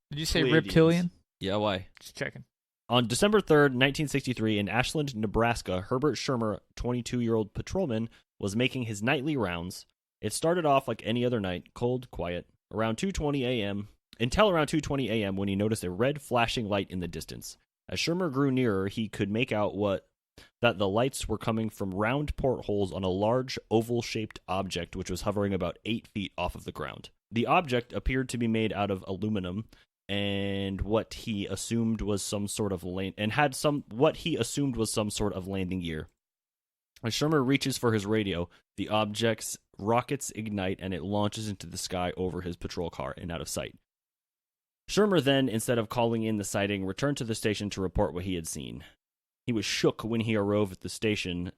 Did you say Pleiadians. reptilian? Yeah, why? Just checking. On December 3rd, 1963, in Ashland, Nebraska, Herbert Schirmer, 22-year-old patrolman, was making his nightly rounds. It started off like any other night, cold, quiet, around 2:20 a.m., until around 2:20 a.m. when he noticed a red flashing light in the distance. As Schirmer grew nearer, he could make out that the lights were coming from round portholes on a large oval-shaped object which was hovering about 8 feet off of the ground. The object appeared to be made out of aluminum and what he assumed was some sort of landing gear. As Schirmer reaches for his radio, the object's rockets ignite and it launches into the sky over his patrol car and out of sight. Schirmer then, instead of calling in the sighting, returned to the station to report what he had seen. He was shook when he arrived at the station,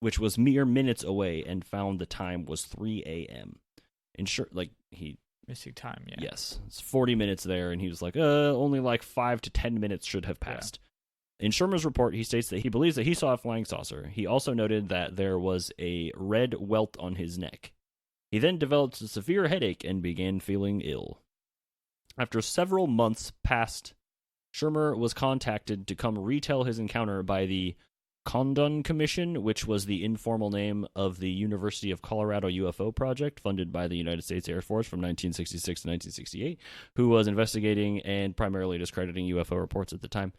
which was mere minutes away, and found the time was 3 a.m. Missing time, yeah. Yes, it's 40 minutes there, and he was like, only like 5 to 10 minutes should have passed. Yeah. In Schirmer's report, he states that he believes that he saw a flying saucer. He also noted that there was a red welt on his neck. He then developed a severe headache and began feeling ill. After several months passed, Schirmer was contacted to come retell his encounter by the Condon Commission, which was the informal name of the University of Colorado UFO project funded by the United States Air Force from 1966 to 1968, who was investigating and primarily discrediting UFO reports at the time.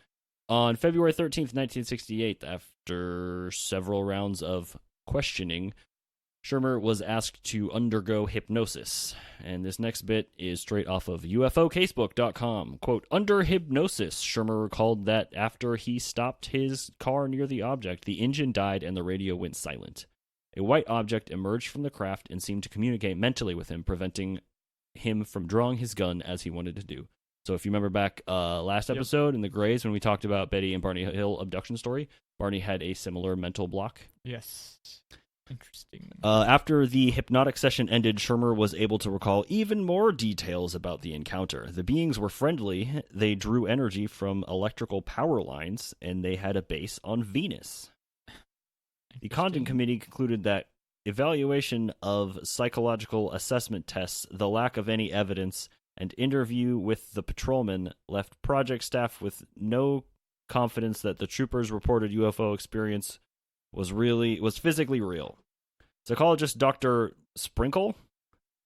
On February 13th, 1968, after several rounds of questioning, Schirmer was asked to undergo hypnosis, and this next bit is straight off of UFOcasebook.com. Quote, under hypnosis, Schirmer recalled that after he stopped his car near the object, the engine died and the radio went silent. A white object emerged from the craft and seemed to communicate mentally with him, preventing him from drawing his gun as he wanted to do. So if you remember back last episode in the Grays when we talked about Betty and Barney Hill abduction story, Barney had a similar mental block. Yes. Interesting. After the hypnotic session ended, Schirmer was able to recall even more details about the encounter. The beings were friendly, they drew energy from electrical power lines, and they had a base on Venus. The Condon Committee concluded that evaluation of psychological assessment tests, the lack of any evidence, and interview with the patrolman left project staff with no confidence that the troopers' reported UFO experience was physically real. Psychologist Dr. Sprinkle?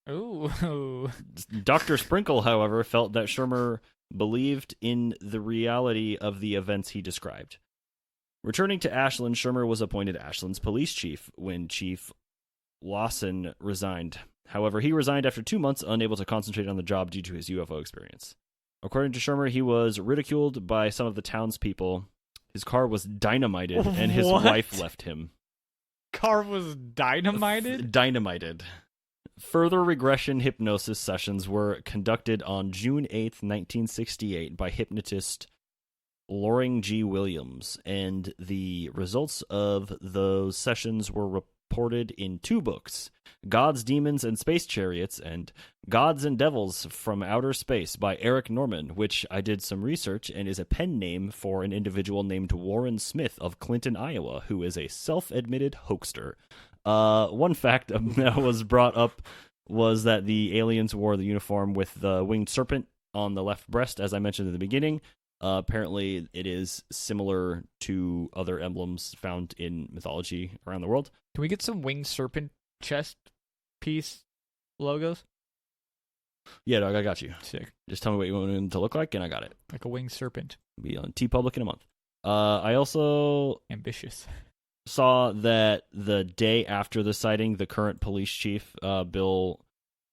Ooh. Dr. Sprinkle, however, felt that Schirmer believed in the reality of the events he described. Returning to Ashland, Schirmer was appointed Ashland's police chief when Chief Lawson resigned. However, he resigned after 2 months, unable to concentrate on the job due to his UFO experience. According to Schirmer, he was ridiculed by some of the townspeople. His car was dynamited, and his wife left him. Car was dynamited? Dynamited. Further regression hypnosis sessions were conducted on June 8th, 1968 by hypnotist Loring G. Williams, and the results of those sessions were reported in 2 books, Gods, Demons, and Space Chariots, and Gods and Devils from Outer Space by Eric Norman, which I did some research and is a pen name for an individual named Warren Smith of Clinton, Iowa, who is a self-admitted hoaxer. One fact that was brought up was that the aliens wore the uniform with the winged serpent on the left breast, as I mentioned in the beginning. Apparently, it is similar to other emblems found in mythology around the world. Can we get some winged serpent chest piece logos? Yeah, dog, I got you. Sick. Just tell me what you want them to look like, and I got it. Like a winged serpent. Be on TeePublic in a month. I also ambitious saw that the day after the sighting, the current police chief, Bill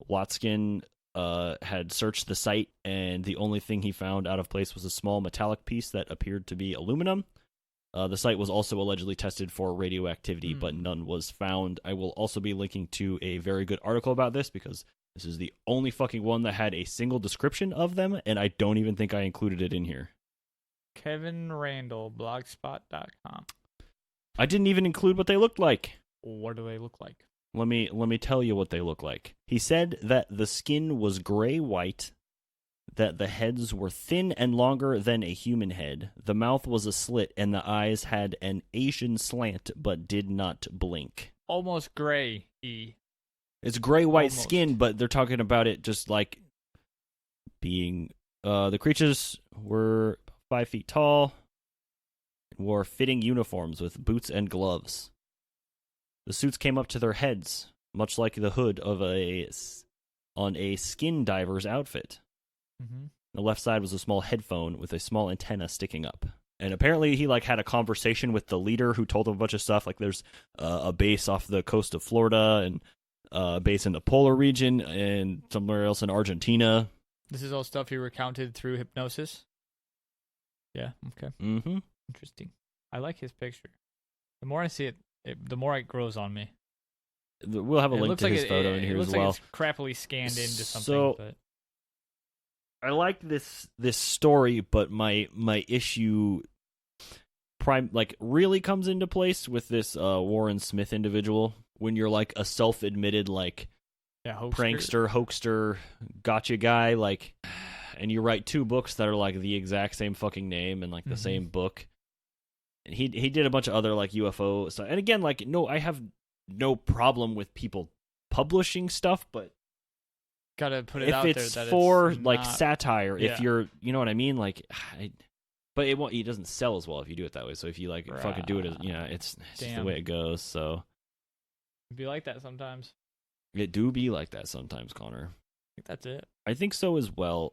Watskin, had searched the site, and the only thing he found out of place was a small metallic piece that appeared to be aluminum. The site was also allegedly tested for radioactivity, but none was found. I will also be linking to a very good article about this, because This is the only fucking one that had a single description of them, and I don't even think I included it in here. Kevin Randall, blogspot.com. I didn't even include what they looked like. What do they look like? Let me tell you what they look like. He said that the skin was gray-white, that the heads were thin and longer than a human head, the mouth was a slit, and the eyes had an Asian slant but did not blink. Almost gray-y. It's gray-white skin, but they're talking about it just like being... the creatures were 5 feet tall, wore fitting uniforms with boots and gloves. The suits came up to their heads, much like the hood of on a skin diver's outfit. Mm-hmm. The left side was a small headphone with a small antenna sticking up. And apparently he had a conversation with the leader who told him a bunch of stuff. Like there's a base off the coast of Florida and a base in the polar region and somewhere else in Argentina. This is all stuff he recounted through hypnosis? Yeah, okay. Mm-hmm. Interesting. I like his picture. The more I see it, the more it grows on me. We'll have a link to his photo in here as well. It looks like it's crappily scanned into something. So, but I like this story, but my issue really comes into place with this Warren Smith individual when you're like a self-admitted prankster, hoaxer, gotcha guy, and you write 2 books that are like the exact same fucking name and like the same book. And he did a bunch of other like UFO stuff. And again, I have no problem with people publishing stuff, but gotta put it out there that it's for not... satire, if you're, you know what I mean, but it doesn't sell as well if you do it that way. So if you fucking do it, it's just the way it goes. So it'd be like that sometimes. It do be like that sometimes, Connor. I think that's it. I think so as well.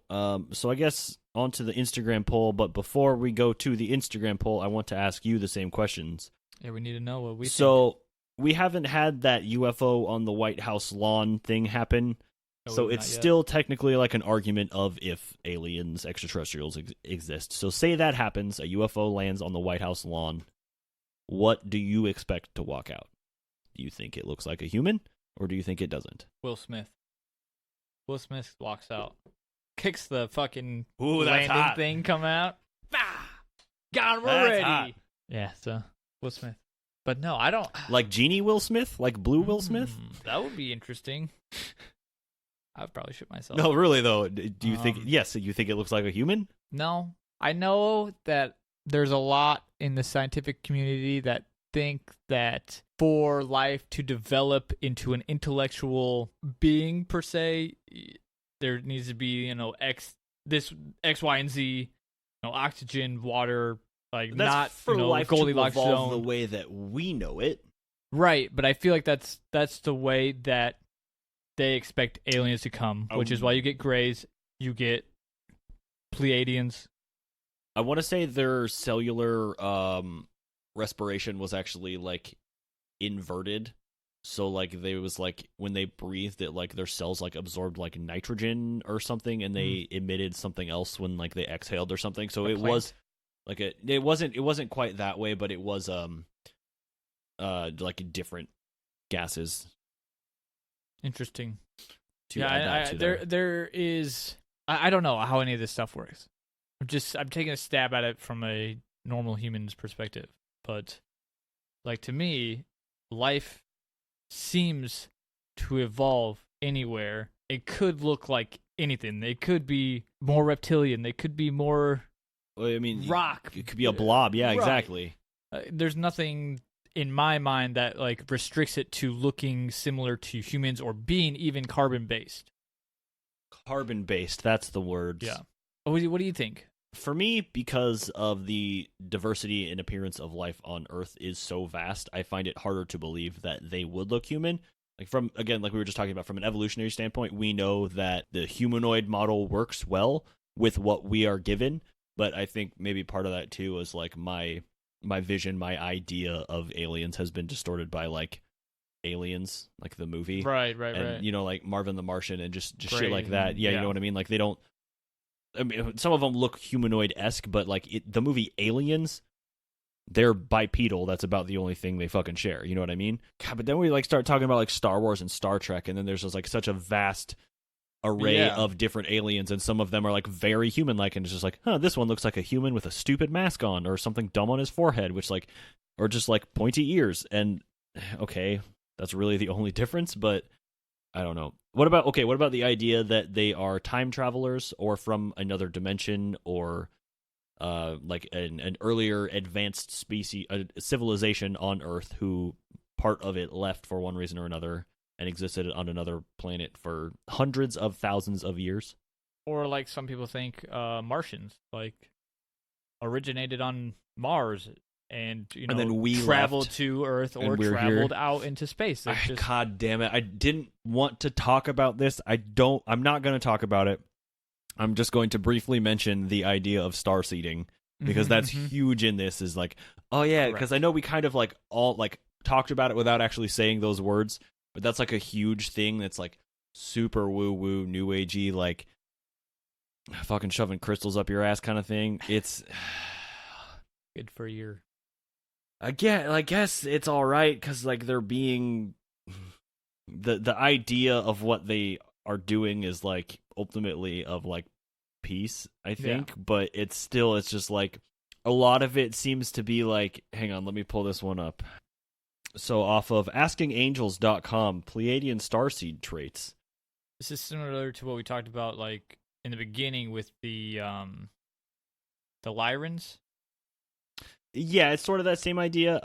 So I guess on to the Instagram poll. But before we go to the Instagram poll, I want to ask you the same questions. Yeah, we need to know what we think. So we haven't had that UFO on the White House lawn thing happen. No, so it's still technically like an argument of if aliens, extraterrestrials exist. So say that happens, a UFO lands on the White House lawn. What do you expect to walk out? Do you think it looks like a human, or do you think it doesn't? Will Smith. Will Smith walks out, kicks the fucking landing hot. Thing, come out. Bah! Got him already. Hot. Yeah, so Will Smith. But no, I don't. Like Genie Will Smith? Like Blue Will Smith? That would be interesting. I would probably shoot myself. No, really though. Do you think? Yes, you think it looks like a human? No, I know that there's a lot in the scientific community that think that for life to develop into an intellectual being per se, there needs to be X, Y, and Z, oxygen, water, that's not for life Goldilocks to evolve zone. the way that we know it. Right, but I feel like that's the way that they expect aliens to come, which is why you get Greys, you get Pleiadians. I want to say their cellular respiration was actually inverted, so they was when they breathed it, their cells absorbed nitrogen or something, and they emitted something else when they exhaled or something. So it was it wasn't quite that way, but it was different gases. Interesting. Yeah, there is. I don't know how any of this stuff works. I'm taking a stab at it from a normal human's perspective, but to me, life seems to evolve anywhere. It could look like anything. They could be more reptilian. They could be more. Well, I mean, rock. It could be a blob. Yeah, right. Exactly. There's nothing in my mind that restricts it to looking similar to humans or being even carbon-based. Carbon-based, that's the word. Yeah. What do you think? For me, because of the diversity and appearance of life on Earth is so vast, I find it harder to believe that they would look human. Like we were just talking about, from an evolutionary standpoint, we know that the humanoid model works well with what we are given, but I think maybe part of that too is my vision, my idea of aliens has been distorted by Aliens, the movie. Right. And Marvin the Martian and just shit like that. Yeah, you know what I mean? They don't. I mean, some of them look humanoid-esque, but the movie Aliens, they're bipedal. That's about the only thing they fucking share. You know what I mean? God, but then we like start talking about like Star Wars and Star Trek, and then there's just like such a vast array of different aliens, and some of them are like very human-like, and it's just like, this one looks like a human with a stupid mask on, or something dumb on his forehead, which like, or just like pointy ears. And okay, that's really the only difference, but I don't know. What about the idea that they are time travelers or from another dimension, or like an earlier advanced species, a civilization on Earth who part of it left for one reason or another and existed on another planet for hundreds of thousands of years? Or like some people think Martians, like originated on Mars and and then we traveled to Earth or traveled out into space. God damn it. I didn't want to talk about this. I'm not going to talk about it. I'm just going to briefly mention the idea of starseeding, because that's huge in this, is like, oh yeah, because I know we kind of like all like talked about it without actually saying those words, but that's like a huge thing that's like super woo-woo, new agey, like fucking shoving crystals up your ass kind of thing. It's good for your... Again, I guess it's all right because like they're being the idea of what they are doing is like ultimately of like peace, I think, but it's just like a lot of it seems to be like, hang on, let me pull this one up. So off of askingangels.com, Pleiadian starseed traits. This is similar to what we talked about like in the beginning with the Lyrans. Yeah, it's sort of that same idea.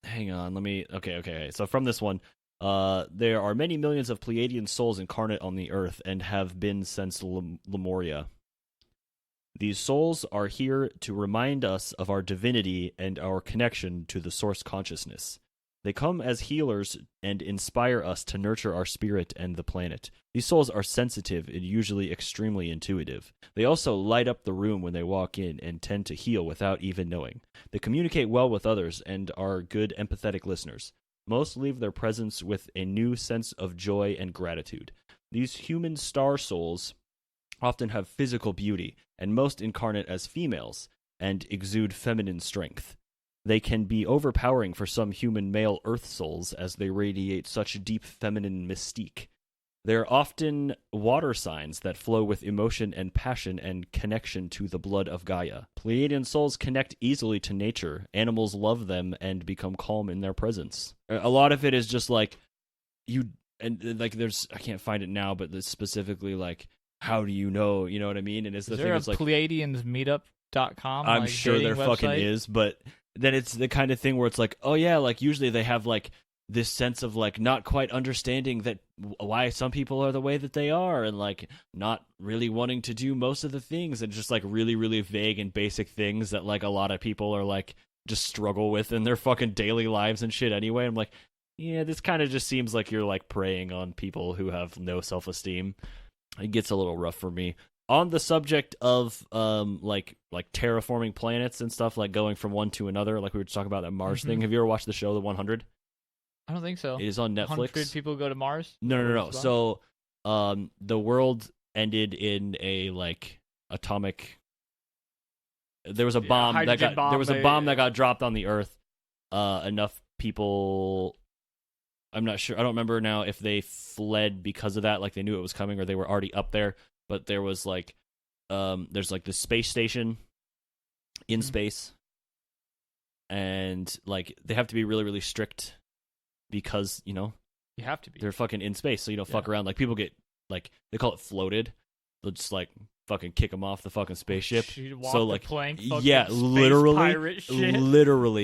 Hang on, let me... Okay. So from this one, there are many millions of Pleiadian souls incarnate on the Earth and have been since Lemuria. These souls are here to remind us of our divinity and our connection to the source consciousness. They come as healers and inspire us to nurture our spirit and the planet. These souls are sensitive and usually extremely intuitive. They also light up the room when they walk in and tend to heal without even knowing. They communicate well with others and are good empathetic listeners. Most leave their presence with a new sense of joy and gratitude. These human star souls often have physical beauty, and most incarnate as females, and exude feminine strength. They can be overpowering for some human male Earth souls as they radiate such deep feminine mystique. They are often water signs that flow with emotion and passion and connection to the blood of Gaia. Pleiadian souls connect easily to nature. Animals love them and become calm in their presence. A lot of it is just like, there's, I can't find it now, but there's specifically like, how do you know what I mean? And it's the thing, it's like Pleiadians meetup.com. I'm sure there fucking is, but then it's the kind of thing where it's like, oh yeah, like usually they have like this sense of like not quite understanding that why some people are the way that they are, and like not really wanting to do most of the things, and just like really, really vague and basic things that like a lot of people are like just struggle with in their fucking daily lives and shit anyway. I'm like, yeah, this kind of just seems like you're like preying on people who have no self-esteem. It gets a little rough for me. On the subject of like terraforming planets and stuff, like going from one to another, like we were talking about that Mars thing. Have you ever watched the show The 100? I don't think so. It is on Netflix. 100 people go to Mars? No. So the world ended in a like atomic. There was a bomb that got dropped on the Earth. Enough people. I'm not sure. I don't remember now if they fled because of that, like they knew it was coming, or they were already up there. But there was like, there's like the space station in space, and like they have to be really, really strict because you have to be. They're fucking in space, so you don't fuck around. Like people get like they call it floated. They'll just like fucking kick them off the fucking spaceship. So like, plank, literally.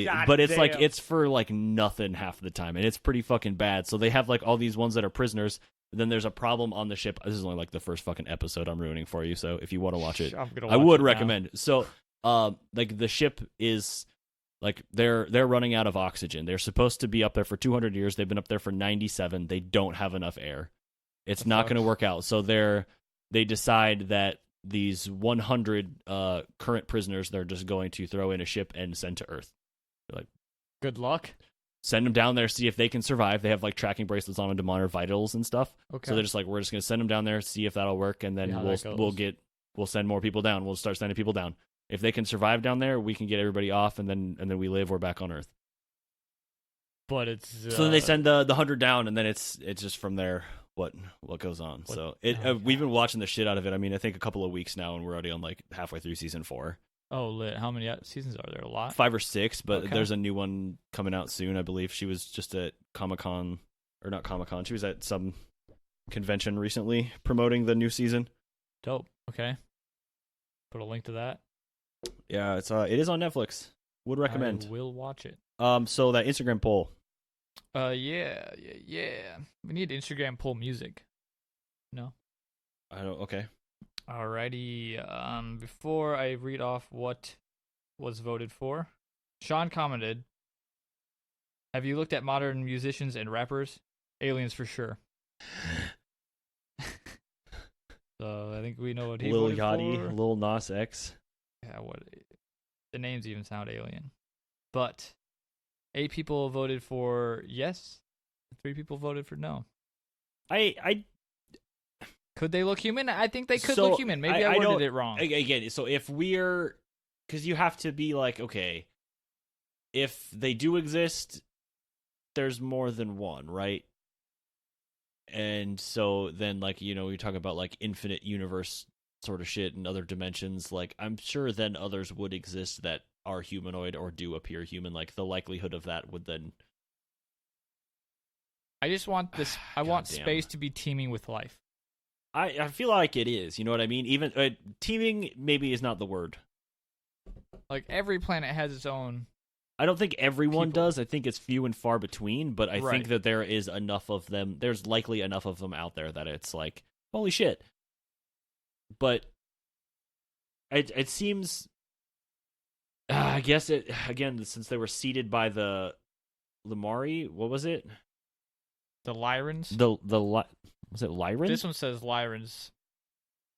God but it's damn. like it's for like nothing half the time, and it's pretty fucking bad. So they have like all these ones that are prisoners. Then there's a problem on the ship. This is only like the first fucking episode I'm ruining for you. So if you want to watch it, I would recommend. So, like the ship is like they're running out of oxygen. They're supposed to be up there for 200 years. They've been up there for 97. They don't have enough air. It's not going to work out. So they decide that these 100 current prisoners they're just going to throw in a ship and send to Earth. They're like, good luck. Send them down there, see if they can survive. They have like tracking bracelets on them to monitor vitals and stuff. Okay. So they're just like, we're just gonna send them down there, see if that'll work, and then we'll send more people down. We'll start sending people down. If they can survive down there, we can get everybody off, and then we live. We're back on Earth. But it's so then they send the 100 down, and then it's just from there what goes on. We've been watching the shit out of it. I mean, I think a couple of weeks now, and we're already on like halfway through season 4. Oh, lit! How many seasons are there? A lot. 5 or 6, but there's a new one coming out soon. I believe she was just at Comic-Con, or not Comic-Con. She was at some convention recently promoting the new season. Dope. Okay. Put a link to that. Yeah, it is on Netflix. Would recommend. I will watch it. So that Instagram poll. Yeah. We need Instagram poll music. No. I don't. Okay. Alrighty. Before I read off what was voted for, Sean commented, "Have you looked at modern musicians and rappers? Aliens for sure." So I think we know what he Lil voted Yachty, for. Lil Nas X. Yeah, what? The names even sound alien. But 8 people voted for yes, 3 people voted for no. I Could they look human? I think they could look human. Maybe I worded it wrong. Again, so if we're... Because you have to be like, okay, if they do exist, there's more than one, right? And so then, like, you know, we talk about, like, infinite universe sort of shit and other dimensions. Like, I'm sure then others would exist that are humanoid or do appear human. Like, the likelihood of that would then... I just want this... I want space to be teeming with life. I feel like it is. You know what I mean? Even teeming maybe is not the word. Like, every planet has its own... I don't think everyone does. I think it's few and far between, but I Right. think that there is enough of them. There's likely enough of them out there that it's like, holy shit. But it seems... I guess it, again, since they were seeded by the Limari, what was it? The Lyrans? Was it Lyrans? This one says Lyrans.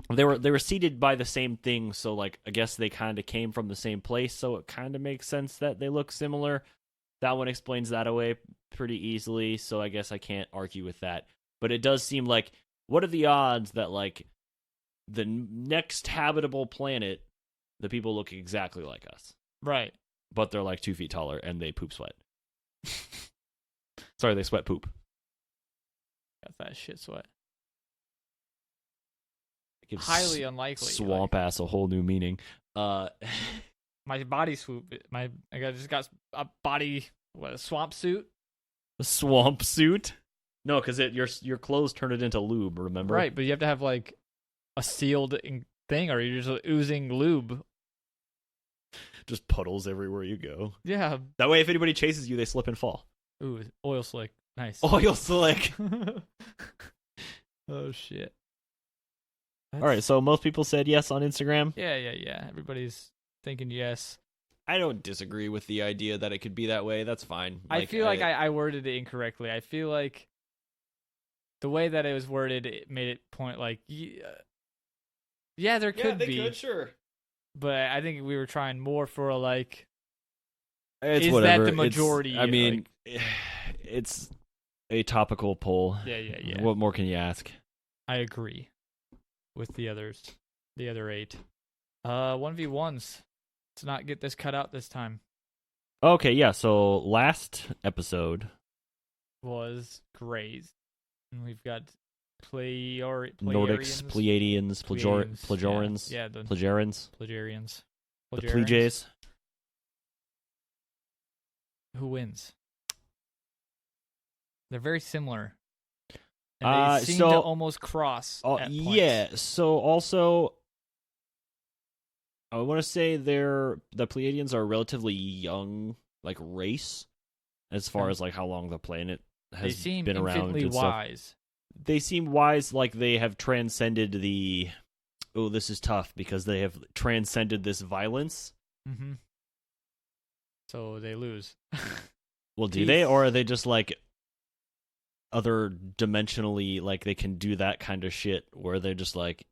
They were seeded by the same thing, so like I guess they kind of came from the same place, so it kind of makes sense that they look similar. That one explains that away pretty easily, so I guess I can't argue with that. But it does seem like, what are the odds that like the next habitable planet, the people look exactly like us, Right. but they're like 2 feet taller and they poop sweat. Sorry, they sweat poop. Got that shit sweat. Gives Highly unlikely. Swamp ass a whole new meaning. My body swoop. I just got a body. What, a swamp suit? A swamp suit? No, because your clothes turn it into lube. Remember? Right, but you have to have like a sealed thing, or you're just oozing lube. Just puddles everywhere you go. Yeah. That way, if anybody chases you, they slip and fall. Ooh, oil slick. Nice. Oil slick. Oh shit. All right, so most people said yes on Instagram. Yeah. Everybody's thinking yes. I don't disagree with the idea that it could be that way. That's fine. I feel like I worded it incorrectly. I feel like the way that it was worded, it made it point like, yeah, there could be. Yeah, they could, sure. But I think we were trying more for like, It's is whatever. that the majority? I mean, it's a topical poll. Yeah. What more can you ask? I agree with the other 8. 1v1s. Let's not get this cut out this time. Okay, yeah. So last episode Was Grays. And we've got Nordics, Pleiadians, Plejorans. Yeah, the Plejarians. The The Plejays. Who wins? They're very similar. And they seem to almost cross. Yeah. So also, I want to say the Pleiadians are a relatively young like race, as far as like how long the planet has been around. They seem infinitely wise. They seem wise, like they have transcended the. Oh, this is tough because they have transcended this violence. Mm-hmm. So they lose. Well, do they, or are they just like other dimensionally, like they can do that kind of shit where they're just like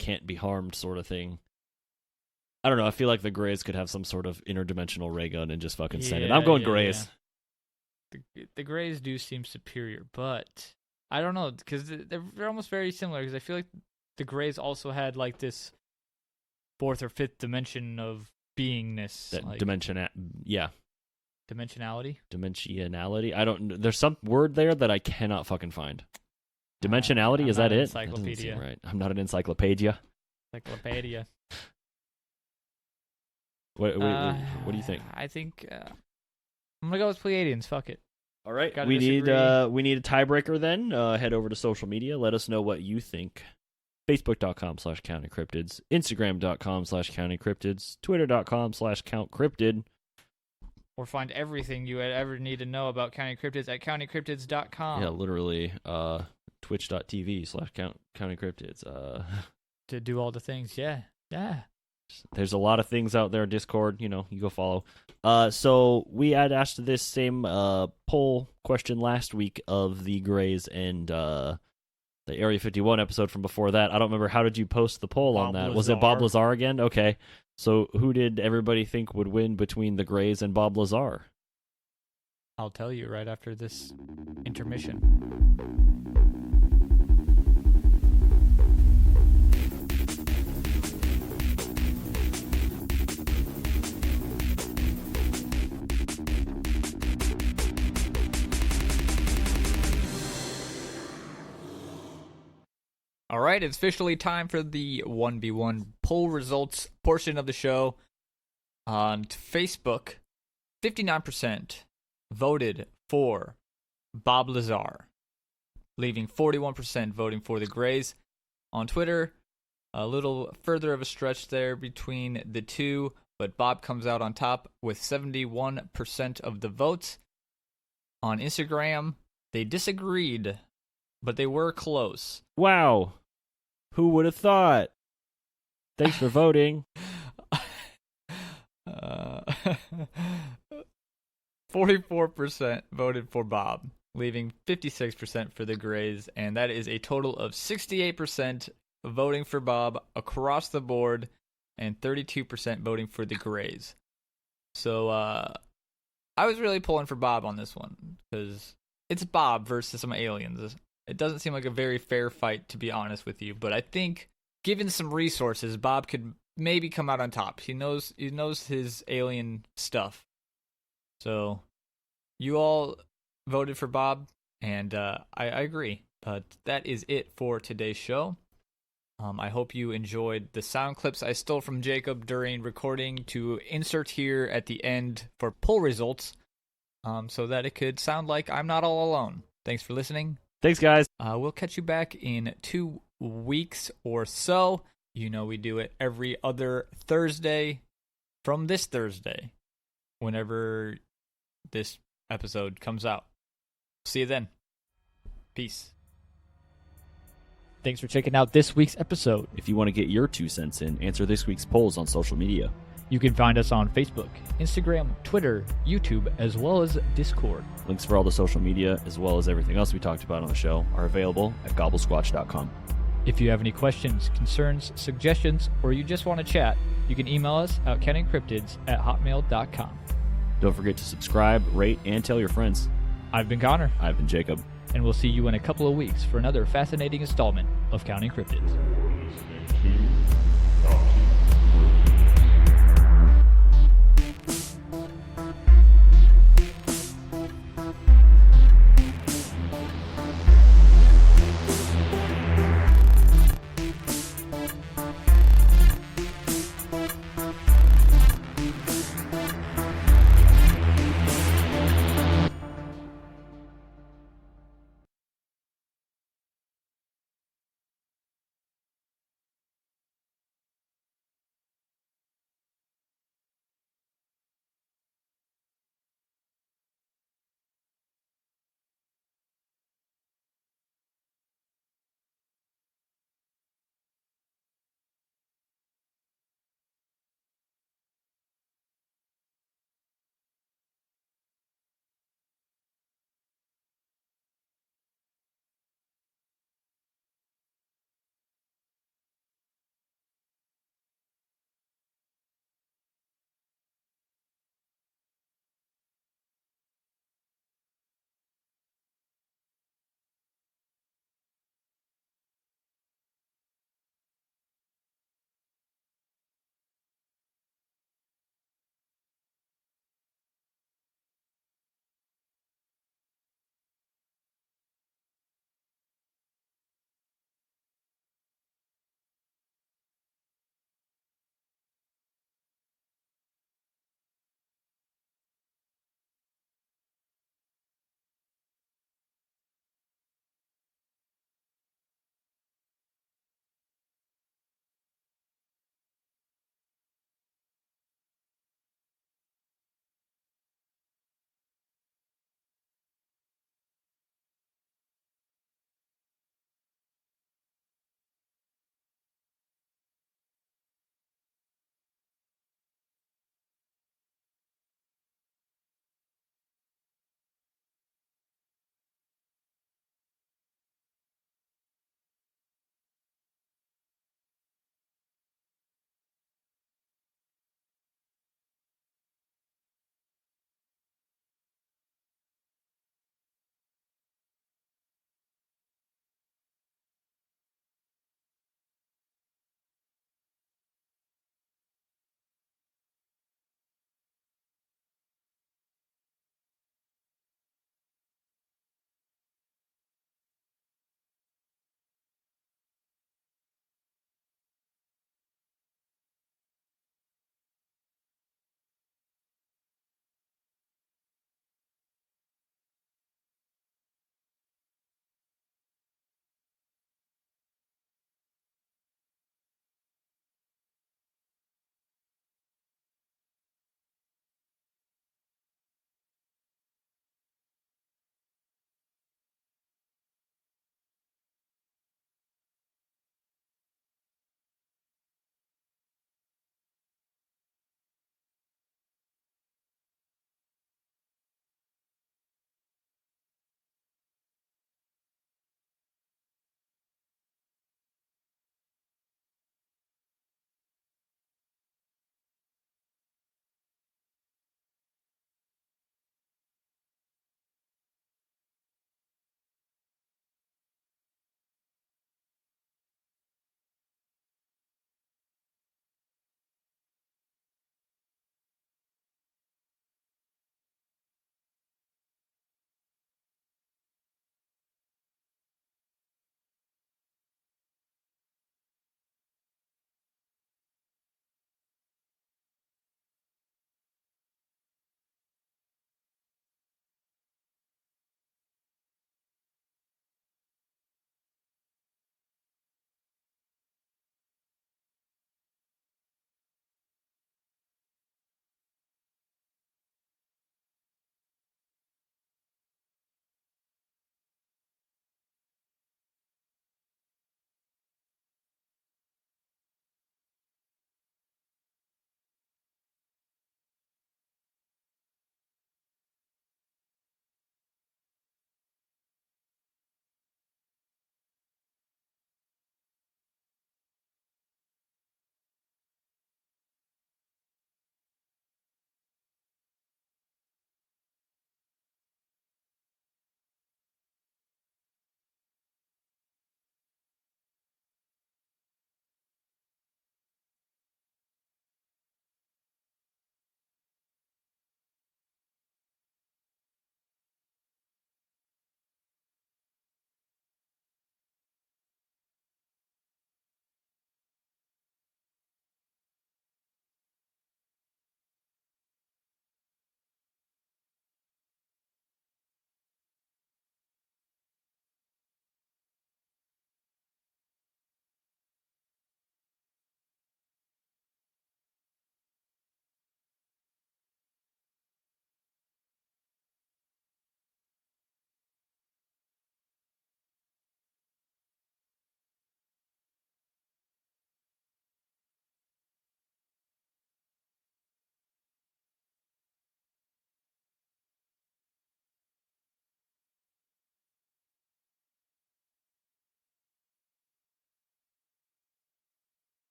can't be harmed sort of thing? I don't know. I feel like the Greys could have some sort of interdimensional ray gun and just fucking send it. I'm going Greys. Yeah. The Greys do seem superior, but I don't know because they're almost very similar. Because I feel like the Greys also had like this fourth or fifth dimension of beingness. That like yeah. Dimensionality? There's some word there that I cannot fucking find. Dimensionality, is that it? Encyclopedia. Right. I'm not an encyclopedia. Encyclopedia. What do you think? I think I'm gonna go with Pleiadians. Fuck it. All right. Gotta We disagree. need a tiebreaker then. Head over to social media. Let us know what you think. Facebook.com/Counting Cryptids, Instagram.com/Counting Cryptids, Twitter.com/Count Cryptid. Or find everything you ever need to know about Counting Cryptids at countingcryptids.com. Yeah, literally. Twitch.tv/Counting Cryptids. To do all the things. Yeah. There's a lot of things out there. Discord, you go follow. So we had asked this same poll question last week of the Greys and the Area 51 episode from before that. I don't remember. How did you post the poll on that? Was it Bob Lazar again? Okay. So who did everybody think would win between the Greys and Bob Lazar? I'll tell you right after this intermission. All right, it's officially time for the 1v1 poll results portion of the show. On Facebook, 59% voted for Bob Lazar, leaving 41% voting for the Greys. On Twitter, a little further of a stretch there between the two, but Bob comes out on top with 71% of the votes. On Instagram, they disagreed, but they were close. Wow. Who would have thought? Thanks for voting. 44% voted for Bob, leaving 56% for the Greys, and that is a total of 68% voting for Bob across the board, and 32% voting for the Greys. So, I was really pulling for Bob on this one, because it's Bob versus some aliens. It doesn't seem like a very fair fight, to be honest with you, but I think, given some resources, Bob could maybe come out on top. He knows his alien stuff. So, you all voted for Bob, and I agree. But that is it for today's show. I hope you enjoyed the sound clips I stole from Jacob during recording to insert here at the end for poll results, so that it could sound like I'm not all alone. Thanks for listening. Thanks, guys. We'll catch you back in 2 weeks or so. You know we do it every other Thursday from this Thursday, whenever this episode comes out. See you then. Peace. Thanks for checking out this week's episode. If you want to get your 2 cents in, answer this week's polls on social media. You can find us on Facebook, Instagram, Twitter, YouTube, as well as Discord. Links for all the social media, as well as everything else we talked about on the show, are available at gobblesquatch.com. If you have any questions, concerns, suggestions, or you just want to chat, you can email us at countingcryptids@hotmail.com. Don't forget to subscribe, rate, and tell your friends. I've been Connor. I've been Jacob. And we'll see you in a couple of weeks for another fascinating installment of Counting Cryptids.